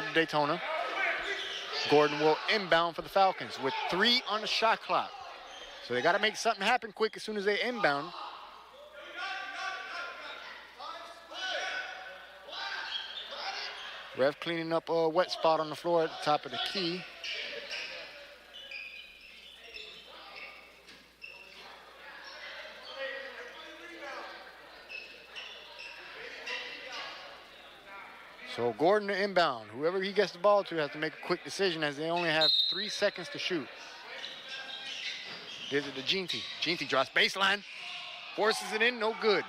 to Daytona. Gordon will inbound for the Falcons with 3 on the shot clock. So they got to make something happen quick as soon as they inbound. Ref cleaning up a wet spot on the floor at the top of the key. So Gordon to inbound. Whoever he gets the ball to has to make a quick decision as they only have 3 seconds to shoot. Gives it to Ginty. Ginty drops baseline. Forces it in, no good.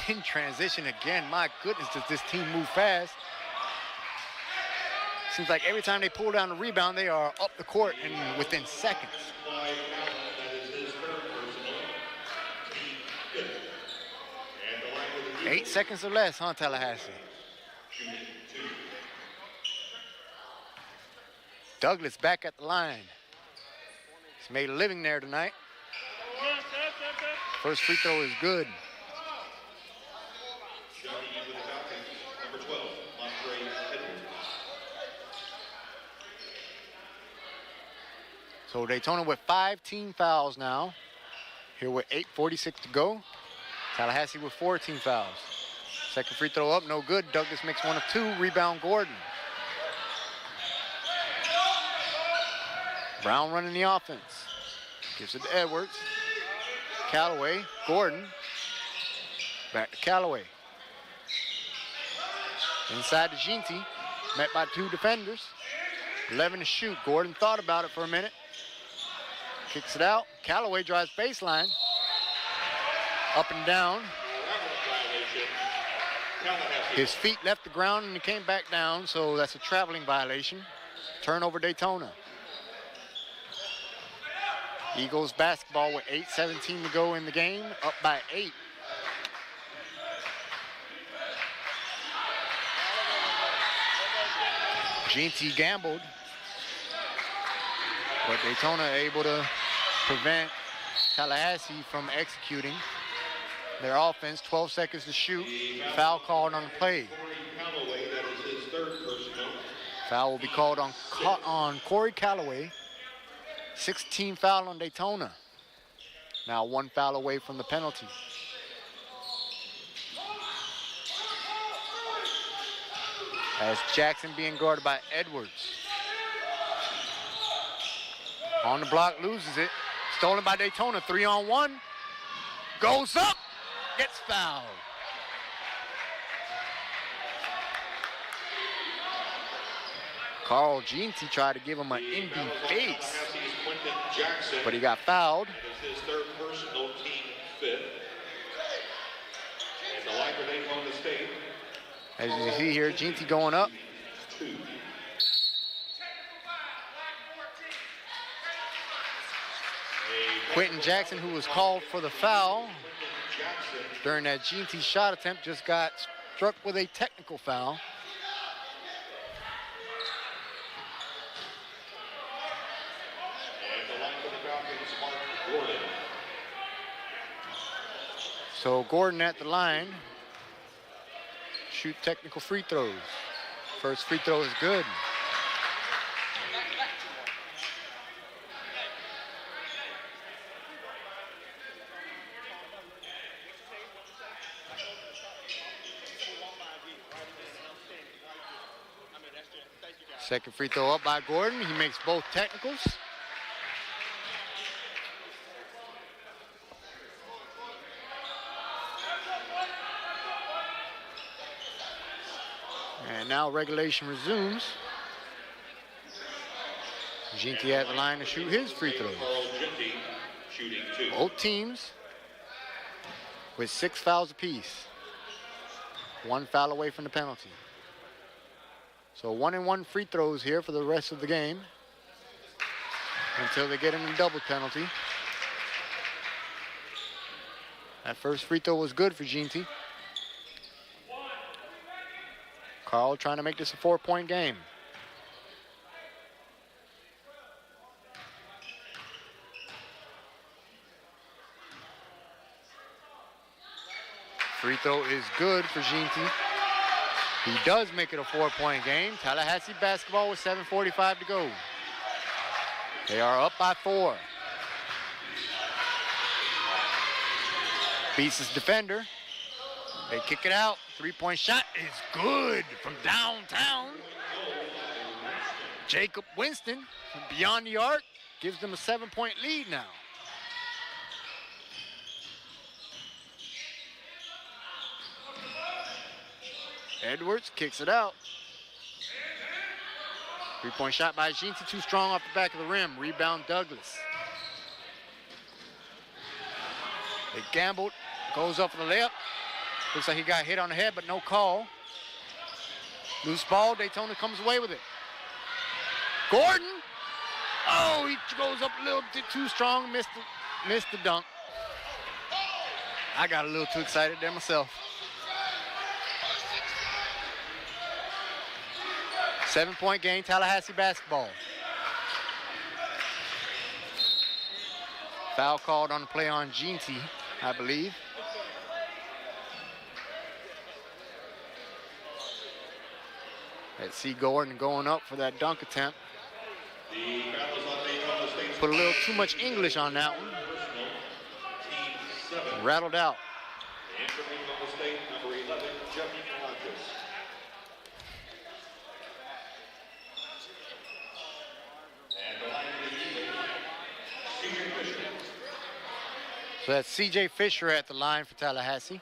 In transition again, my goodness, does this team move fast. Seems like every time they pull down the rebound, they are up the court and within seconds. 8 seconds or less, huh, Tallahassee? Douglas back at the line. He's made a living there tonight. So Daytona with 5 team fouls now. Here with 8:46 to go. Tallahassee with 14 fouls. Second free throw up, no good. Douglas makes 1 of 2. Rebound Gordon. Brown running the offense. Gives it to Edwards. Callaway, Gordon. Back to Callaway. Inside to Ginty. Met by 2 defenders. 11 to shoot. Gordon thought about it for a minute. Kicks it out. Callaway drives baseline. Up and down. His feet left the ground and he came back down, so that's a traveling violation. Turnover Daytona. Eagles basketball with 8:17 to go in the game, up by 8. Ginty gambled, but Daytona able to prevent Tallahassee from executing their offense. 12 seconds to shoot. Foul called on the play. Foul will be called on Corey Callaway. 16 foul on Daytona. Now 1 foul away from the penalty. As Jackson being guarded by Edwards. On the block, loses it. Stolen by Daytona, 3-on-1. Goes up, gets fouled. Carl Ginty tried to give him an indie face, but he got fouled. His 3rd personal, team 5th. And the line for Daytona State. As you see here, Ginty going up. Quinton Jackson, who was called for the foul during that Ginty shot attempt, just got struck with a technical foul. So Gordon at the line. Shoot technical free throws. First free throw is good. Second free throw up by Gordon. He makes both technicals. And now regulation resumes. Ginty at the line to shoot his free throws. Both teams with 6 fouls apiece. 1 foul away from the penalty. So 1-and-1 free throws here for the rest of the game until they get in a double penalty. That first free throw was good for Ginty. Carl trying to make this a 4-point game. Free throw is good for Ginty. He does make it a 4-point game. Tallahassee basketball with 7:45 to go. They are up by 4. Beats his defender. They kick it out. 3-point shot is good from downtown. Jacob Winston from beyond the arc gives them a 7-point lead now. Edwards kicks it out. 3-point shot by Ginty, too strong off the back of the rim. Rebound Douglas. They gambled, goes up for the layup. Looks like he got hit on the head, but no call. Loose ball, Daytona comes away with it. Gordon, oh, he goes up a little bit too strong, missed the dunk. I got a little too excited there myself. 7-point game, Tallahassee basketball. Foul called on the play on Ginty, I believe. Let's see Gordon going up for that dunk attempt. The foul is on Daytona State Put a little too much English on that one. Rattled out. And from Oklahoma State, number 11, Giovanni. And the line to the C.J. Fisher. So that's C.J. Fisher at the line for Tallahassee.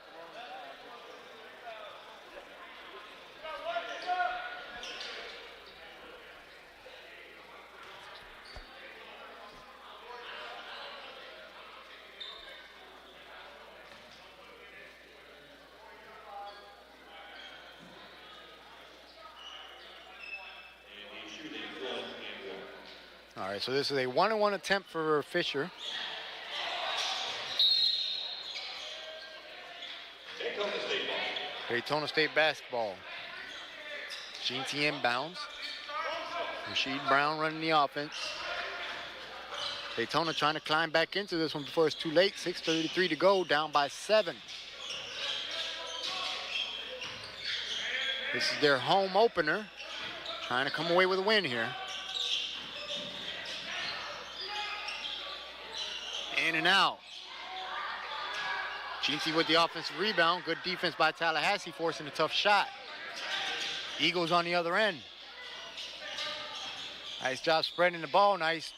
All right, so this is a 1-on-1 attempt for Fisher. Daytona State basketball. GT inbounds. Rasheed Brown running the offense. Daytona trying to climb back into this one before it's too late. 6:33 to go, down by 7. This is their home opener. Trying to come away with a win here. In and out. GT with the offensive rebound. Good defense by Tallahassee, forcing a tough shot. Eagles on the other end. Nice job spreading the ball. Nice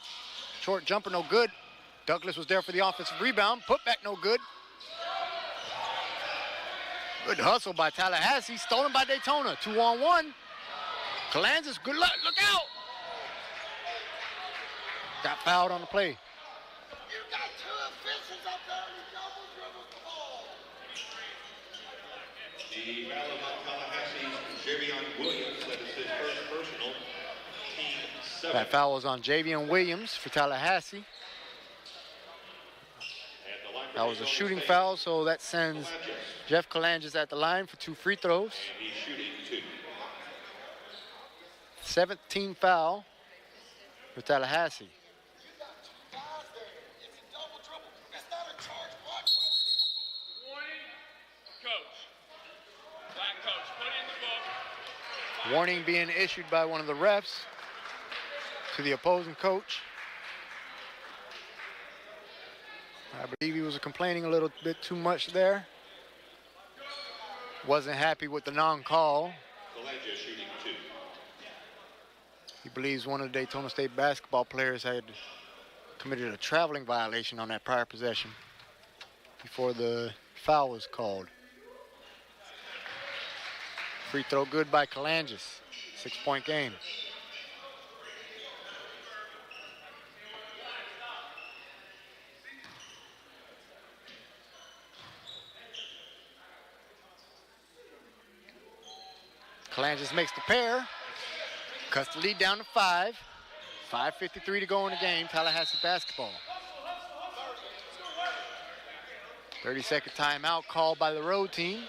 short jumper, no good. Douglas was there for the offensive rebound. Put back, no good. Good hustle by Tallahassee. Stolen by Daytona. 2-on-1. Kalanzas, good luck. Look out. Got fouled on the play. The foul on Tallahassee's Javion Williams. That is his first personal. Team 7. That foul was on Javion Williams for Tallahassee. That was a shooting foul, so that sends Jeff Kalanzas at the line for 2 free throws. And he's shooting 2. 17 foul for Tallahassee. Warning being issued by one of the refs to the opposing coach. I believe he was complaining a little bit too much there. Wasn't happy with the non-call. Kalanzas shooting 2. He believes one of the Daytona State basketball players had committed a traveling violation on that prior possession before the foul was called. Free throw good by Kalanzas. 6-point game. Kalanzas makes the pair. Cuts the lead down to 5. 5:53 to go in the game. Tallahassee basketball. 30-second timeout called by the road team.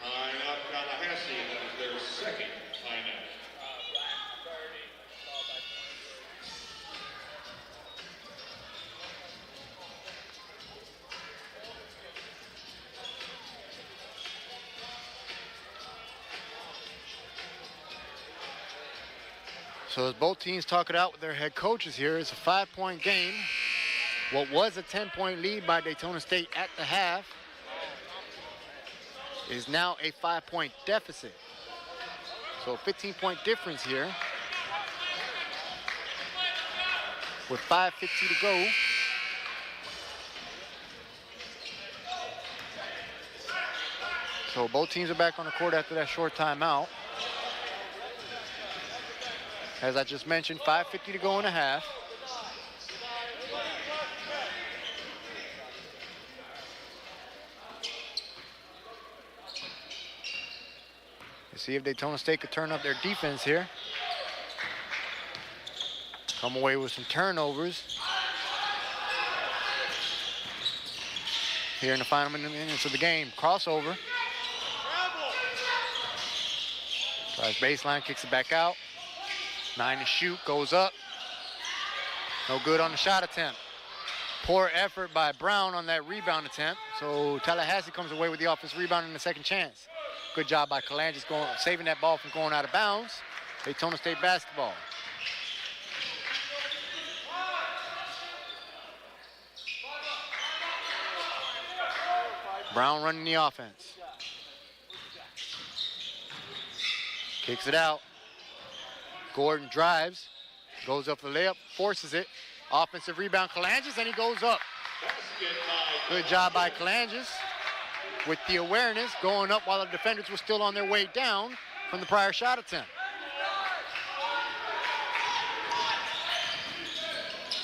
Timeout Tallahassee, that is their second timeout. So as both teams talk it out with their head coaches here, it's a 5-point game. What was a 10-point lead by Daytona State at the half is now a 5-point deficit. So a 15-point difference here. With 5:50 to go. So both teams are back on the court after that short timeout. As I just mentioned, 5:50 to go in a half. Let's see if Daytona State could turn up their defense here. Come away with some turnovers. Here in the final minutes of the game. Crossover. Drives baseline, kicks it back out. 9 to shoot, goes up. No good on the shot attempt. Poor effort by Brown on that rebound attempt. So Tallahassee comes away with the offensive rebound in the second chance. Good job by Kalanzas saving that ball from going out of bounds. Daytona State basketball. Brown running the offense. Kicks it out. Gordon drives, goes up the layup, forces it. Offensive rebound, Calanges, and he goes up. Good job by Calanges with the awareness, going up while the defenders were still on their way down from the prior shot attempt.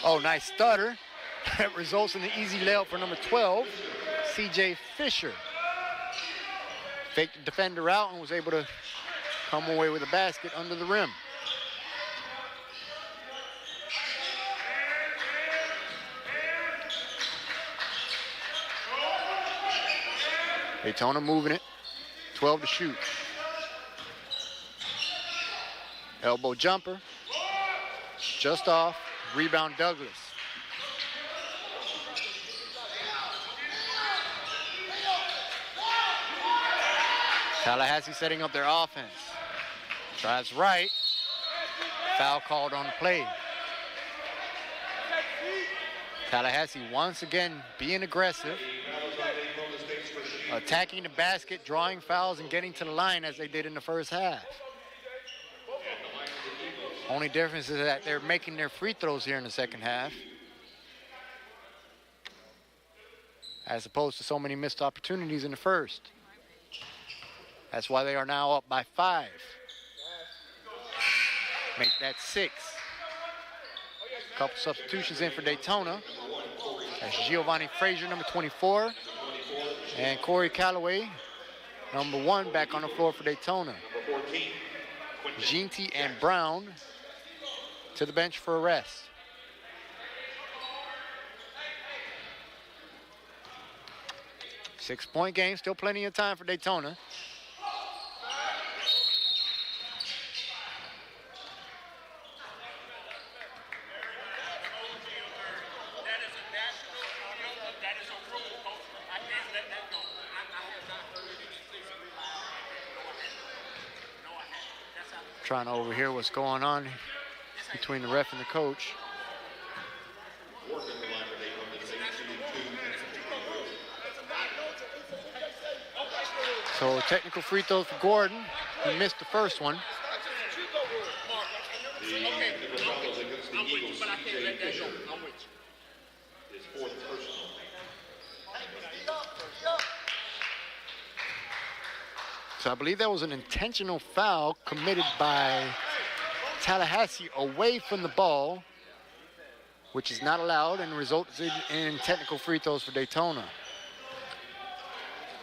Oh, nice stutter. That results in the easy layup for number 12, C.J. Fisher. Faked the defender out and was able to come away with a basket under the rim. Daytona moving it, 12 to shoot. Elbow jumper, just off, rebound Douglas. Tallahassee setting up their offense. Tries right, foul called on the play. Tallahassee once again being aggressive, attacking the basket, drawing fouls, and getting to the line as they did in the first half. Only difference is that they're making their free throws here in the second half, as opposed to so many missed opportunities in the first. That's why they are now up by 5. Make that 6. A couple substitutions in for Daytona. That's Giovanni Frazier, number 24. And Corey Calloway, number 1, back on the floor for Daytona. Ginty and Brown to the bench for a rest. Six-point game, still plenty of time for Daytona. Trying to overhear what's going on between the ref and the coach. So technical free throws for Gordon. He missed the first one. So I believe that was an intentional foul committed by Tallahassee away from the ball, which is not allowed and results in technical free throws for Daytona.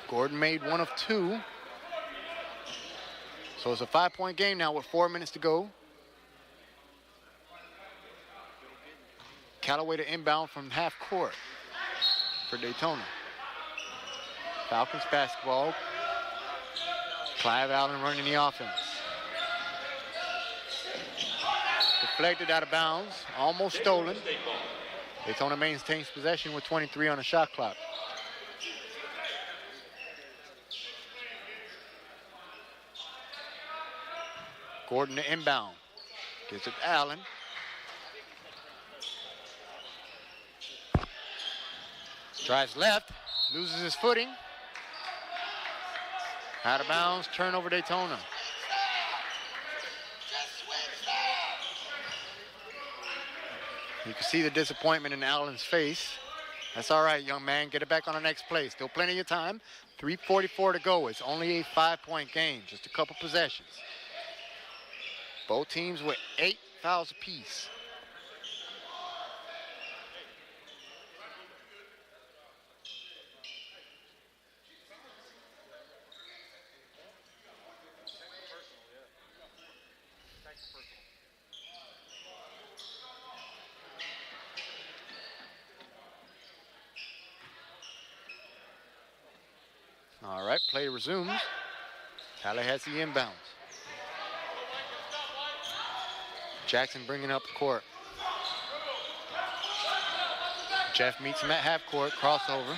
Gordon made 1 of 2. So it's a 5-point game now with 4 minutes to go. Callaway to inbound from half court for Daytona. Falcons basketball. Clive Allen running the offense. Deflected out of bounds, almost stolen. Daytona maintains possession with 23 on the shot clock. Gordon to inbound. Gives it to Allen. Drives left, loses his footing. Out of bounds, turnover Daytona. You can see the disappointment in Allen's face. That's all right, young man. Get it back on the next play. Still plenty of time. 3:44 to go. It's only a 5-point game. Just a couple possessions. Both teams with 8 fouls apiece. All right, play resumes. Tallahassee inbounds. Jackson bringing up the court. Jeff meets him at half court, crossover.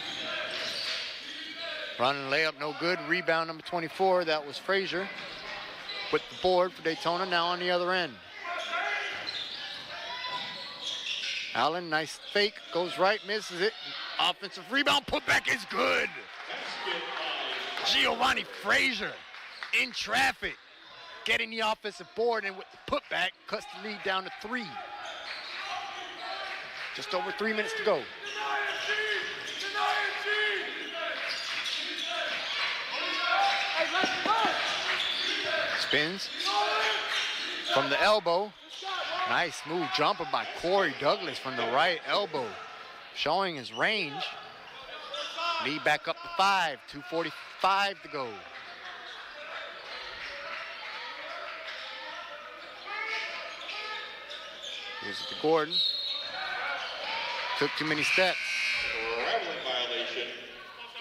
Running layup, no good. Rebound number 24, that was Frazier. With the board for Daytona, now on the other end. Allen, nice fake, goes right, misses it. Offensive rebound, put back is good. Giovanni Frazier in traffic, getting the offensive board, and with the putback, cuts the lead down to 3. Just over 3 minutes to go. Spins from the elbow. Nice smooth jumper by Corey Douglas from the right elbow, showing his range. Lead back up to 5, 2:45 to go. Here's it to Gordon. Took too many steps. Traveling violation,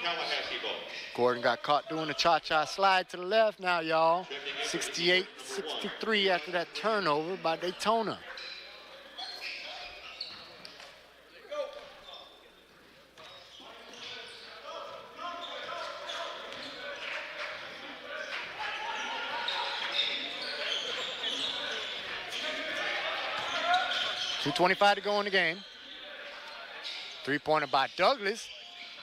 Tallahassee ball. Gordon got caught doing a cha-cha slide to the left now, y'all. 68-63 after that turnover by Daytona. .225 to go in the game. Three-pointer by Douglas,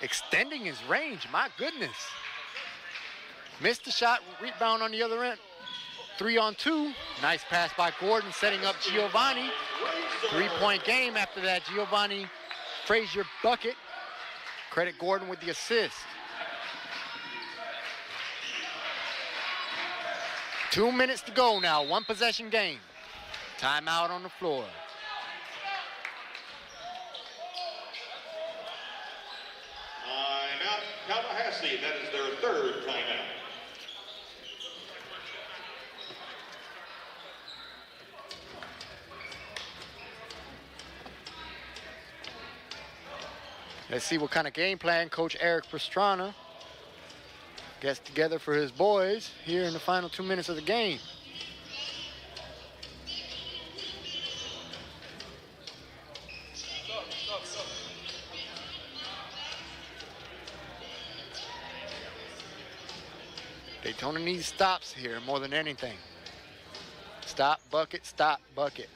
extending his range, my goodness. Missed the shot, rebound on the other end. 3-on-2, nice pass by Gordon, setting up Giovanni. 3-point game after that Giovanni Frazier bucket. Credit Gordon with the assist. 2 minutes to go now, 1 possession game. Timeout on the floor. Timeout, Tallahassee. That is their 3rd timeout. Let's see what kind of game plan Coach Eric Pastrana gets together for his boys here in the final 2 minutes of the game. Daytona needs stops here more than anything. Stop, bucket, stop, bucket.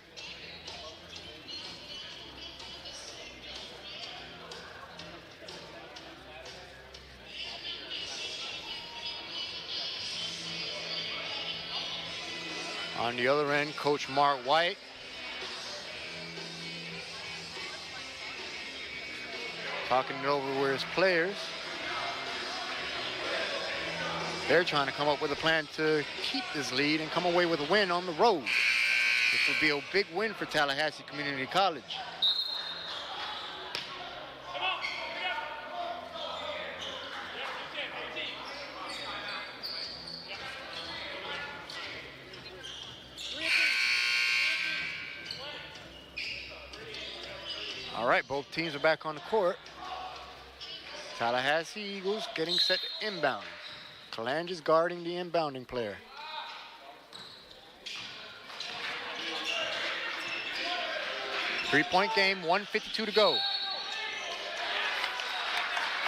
On the other end, Coach Mark White. Talking it over with his players. They're trying to come up with a plan to keep this lead and come away with a win on the road. This would be a big win for Tallahassee Community College. All right, both teams are back on the court. Tallahassee Eagles getting set to inbound. Calange is guarding the inbounding player. Three-point game, 1:52 to go.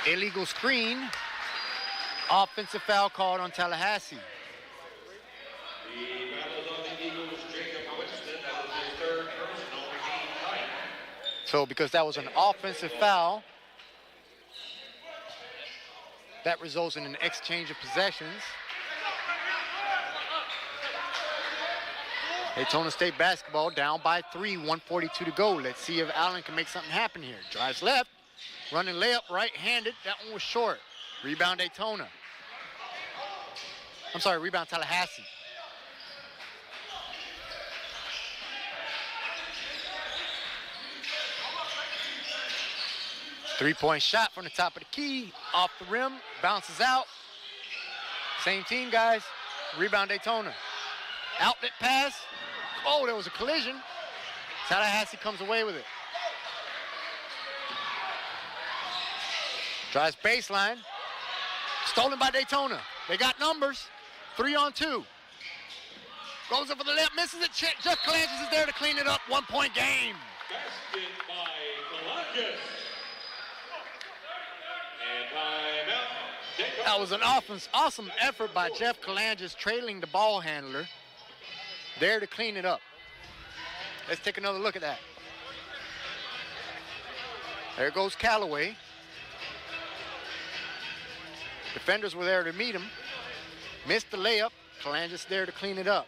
Illegal screen. Offensive foul called on Tallahassee. The battles on the Eagles, Jacob Winston. That was his 3rd personal team time. So because that was an offensive foul, that results in an exchange of possessions. Daytona State basketball down by 3, 1:42 to go. Let's see if Allen can make something happen here. Drives left, running layup right-handed. That one was short. Rebound Daytona. I'm sorry, rebound Tallahassee. Three-point shot from the top of the key, off the rim, bounces out. Same team, guys. Rebound Daytona. Outlet pass. Oh, there was a collision. Tallahassee comes away with it. Drives baseline. Stolen by Daytona. They got numbers. 3-on-2. Goes up for the left, misses it. Jeff Calanges is there to clean it up. 1-point game. Basket by Calanges. And timeout. That was an awesome effort by Jeff Calanges, trailing the ball handler, there to clean it up. Let's take another look at that. There goes Callaway. Defenders were there to meet him. Missed the layup. Kalangis there to clean it up.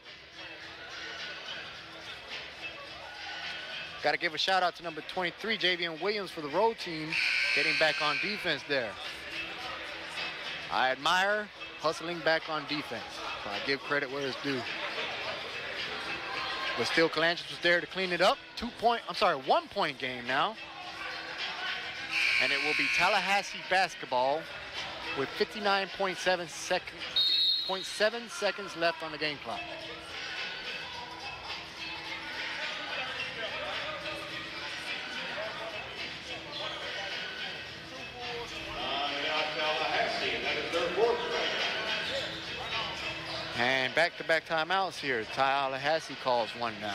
Got to give a shout out to number 23, Javian Williams, for the road team, getting back on defense there. I admire hustling back on defense. So I give credit where it's due. But still, Kalangis was there to clean it up. 1 point game now. And it will be Tallahassee basketball with 59.7 seconds left on the game clock. And back-to-back timeouts here. Tallahassee calls one now.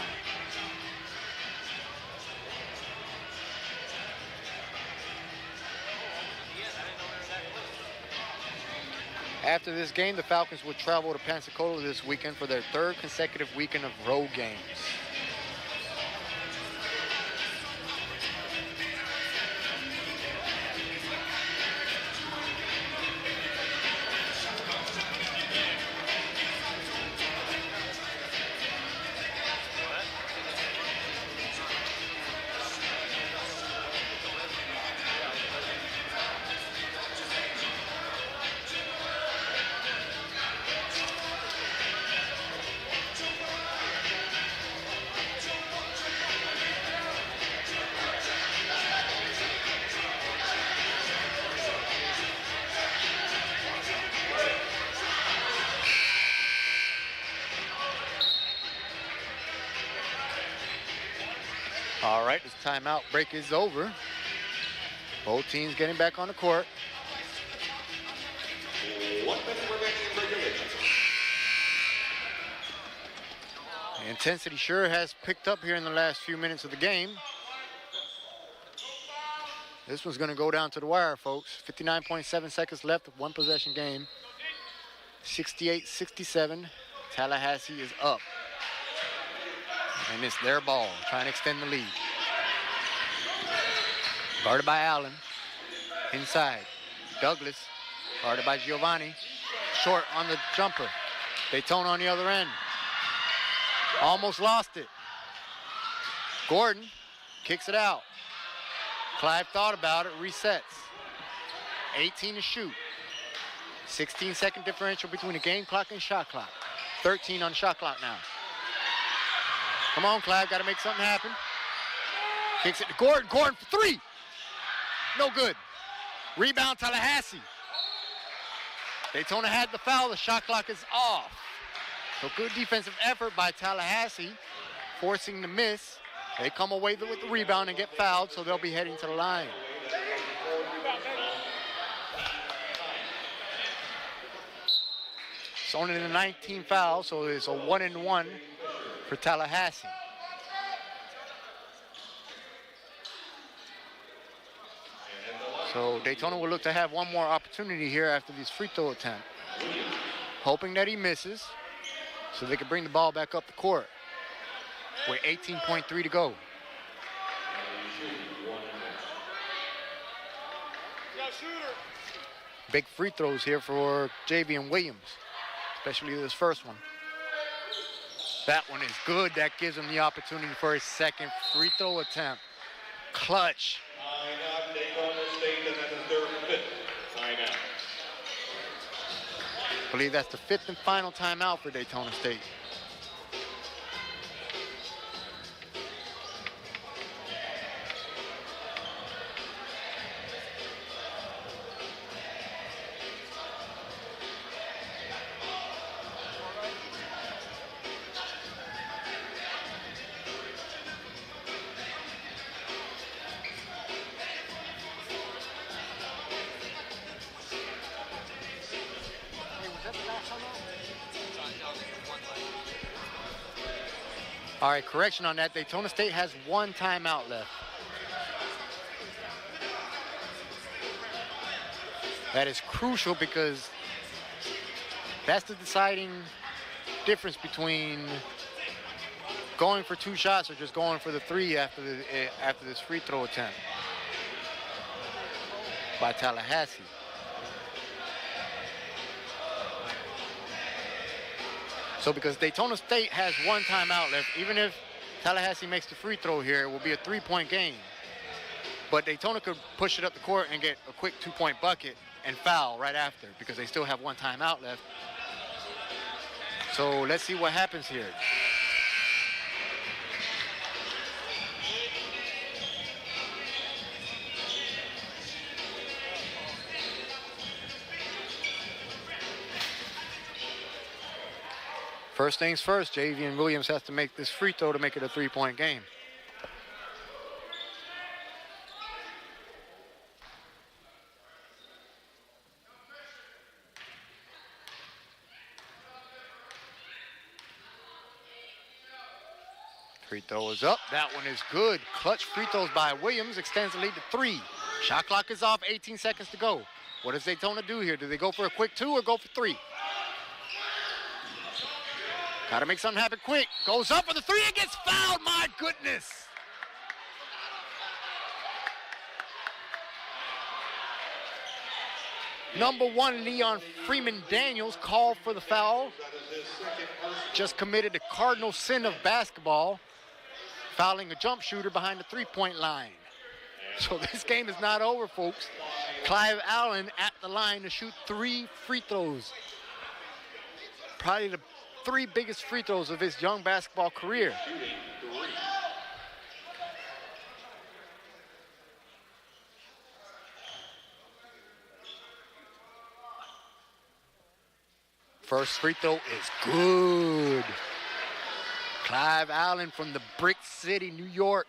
After this game, the Falcons will travel to Pensacola this weekend for their 3rd consecutive weekend of road games. All right, this timeout break is over. Both teams getting back on the court. 1 minute remaining in regulation. The intensity sure has picked up here in the last few minutes of the game. This one's going to go down to the wire, folks. 59.7 seconds left, 1 possession game. 68-67. Tallahassee is up. And it's their ball, trying to extend the lead. Guarded by Allen. Inside. Douglas, guarded by Giovanni. Short on the jumper. Daytona on the other end. Almost lost it. Gordon kicks it out. Clive thought about it, resets. 18 to shoot. 16-second differential between the game clock and shot clock. 13 on the shot clock now. Come on, Clad, got to make something happen. Kicks it to Gordon. Gordon for 3. No good. Rebound, Tallahassee. Daytona had the foul. The shot clock is off. So good defensive effort by Tallahassee, forcing the miss. They come away with the rebound and get fouled, so they'll be heading to the line. It's only the 19th foul, so it's a 1-and-1 for Tallahassee. So Daytona will look to have one more opportunity here after this free throw attempt. Hoping that he misses so they can bring the ball back up the court with 18.3 to go. Big free throws here for Javian Williams, especially this first one. That one is good. That gives him the opportunity for his 2nd free throw attempt. Clutch. Timeout, Daytona State, and then the 3rd, 5th timeout. I believe that's the 5th and final timeout for Daytona State. All right, correction on that. Daytona State has 1 timeout left. That is crucial because that's the deciding difference between going for 2 shots or just going for the 3 after this free throw attempt by Tallahassee. So because Daytona State has one timeout left, even if Tallahassee makes the free throw here, it will be a 3-point game. But Daytona could push it up the court and get a quick 2-point bucket and foul right after because they still have one timeout left. So let's see what happens here. First things first, Javian Williams has to make this free throw to make it a 3-point game. Free throw is up. That one is good. Clutch free throws by Williams extends the lead to 3. Shot clock is off, 18 seconds to go. What does Daytona do here? Do they go for a quick 2 or go for 3? Got to make something happen quick. Goes up for the 3 and gets fouled. My goodness. Number 1, Leon Freeman Daniels called for the foul. Just committed the cardinal sin of basketball, fouling a jump shooter behind the 3-point line. So this game is not over, folks. Clive Allen at the line to shoot 3 free throws. Probably the 3 biggest free throws of his young basketball career. First free throw is good. Clive Allen from the Brick City, New York.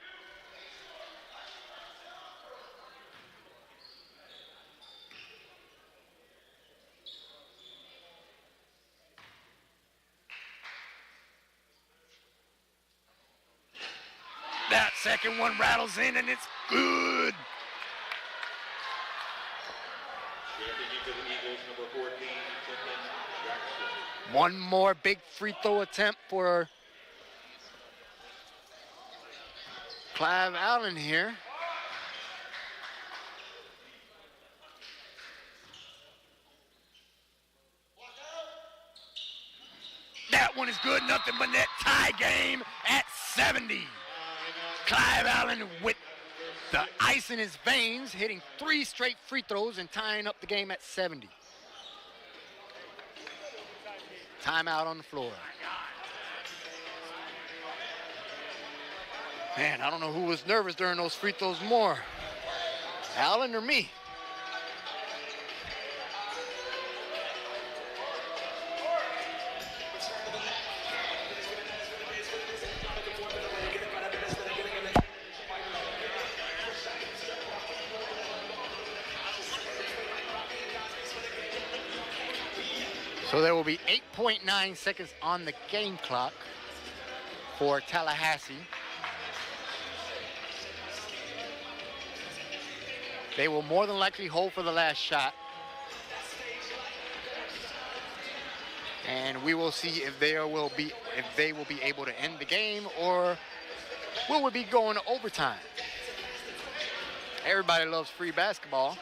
That second one rattles in and it's good. One more big free throw attempt for Clive Allen here. That one is good, nothing but net. Tie game at 70. Clive Allen with the ice in his veins, hitting 3 straight free throws and tying up the game at 70. Timeout on the floor. Man, I don't know who was nervous during those free throws more, Allen or me. So there will be 8.9 seconds on the game clock for Tallahassee. They will more than likely hold for the last shot. And we will see if they will be able to end the game or will we be going to overtime. Everybody loves free basketball.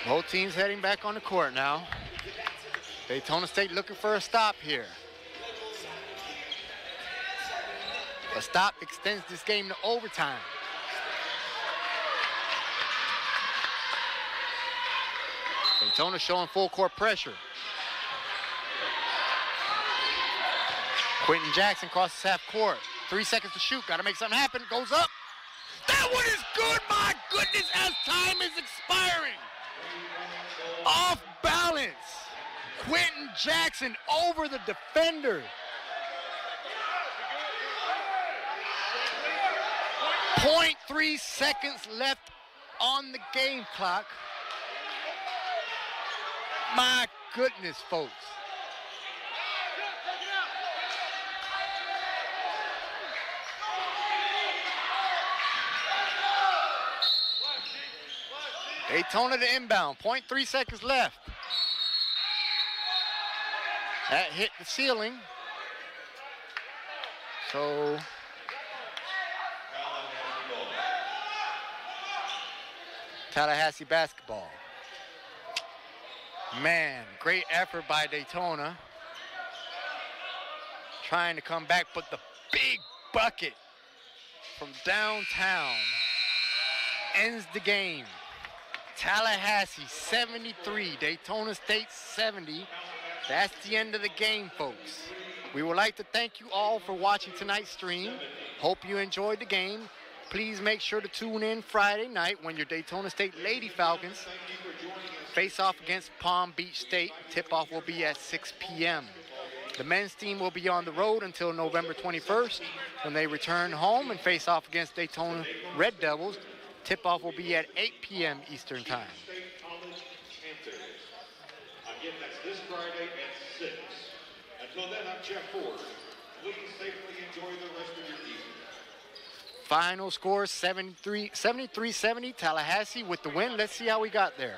Both teams heading back on the court now. Daytona State looking for a stop here. A stop extends this game to overtime. Daytona showing full court pressure. Quinton Jackson crosses half court. 3 seconds to shoot. Got to make something happen. Goes up. That one is good. My goodness, as time is expiring. Off balance. Quinton Jackson over the defender. .3 seconds left on the game clock. My goodness, folks. Daytona to inbound, 0.3 seconds left. That hit the ceiling. So Tallahassee basketball. Man, great effort by Daytona. Trying to come back, but the big bucket from downtown ends the game. Tallahassee 73, Daytona State 70. That's the end of the game, folks. We would like to thank you all for watching tonight's stream. Hope you enjoyed the game. Please make sure to tune in Friday night when your Daytona State Lady Falcons face off against Palm Beach State. Tip-off will be at 6 p.m. The men's team will be on the road until November 21st when they return home and face off against Daytona Red Devils. Tip-off will be at 8 p.m. Eastern Time. Again, that's this Friday at 6. Until then, I'm Jeff Ford. Please safely enjoy the rest of your evening. Final score 73-70, Tallahassee with the win. Let's see how we got there.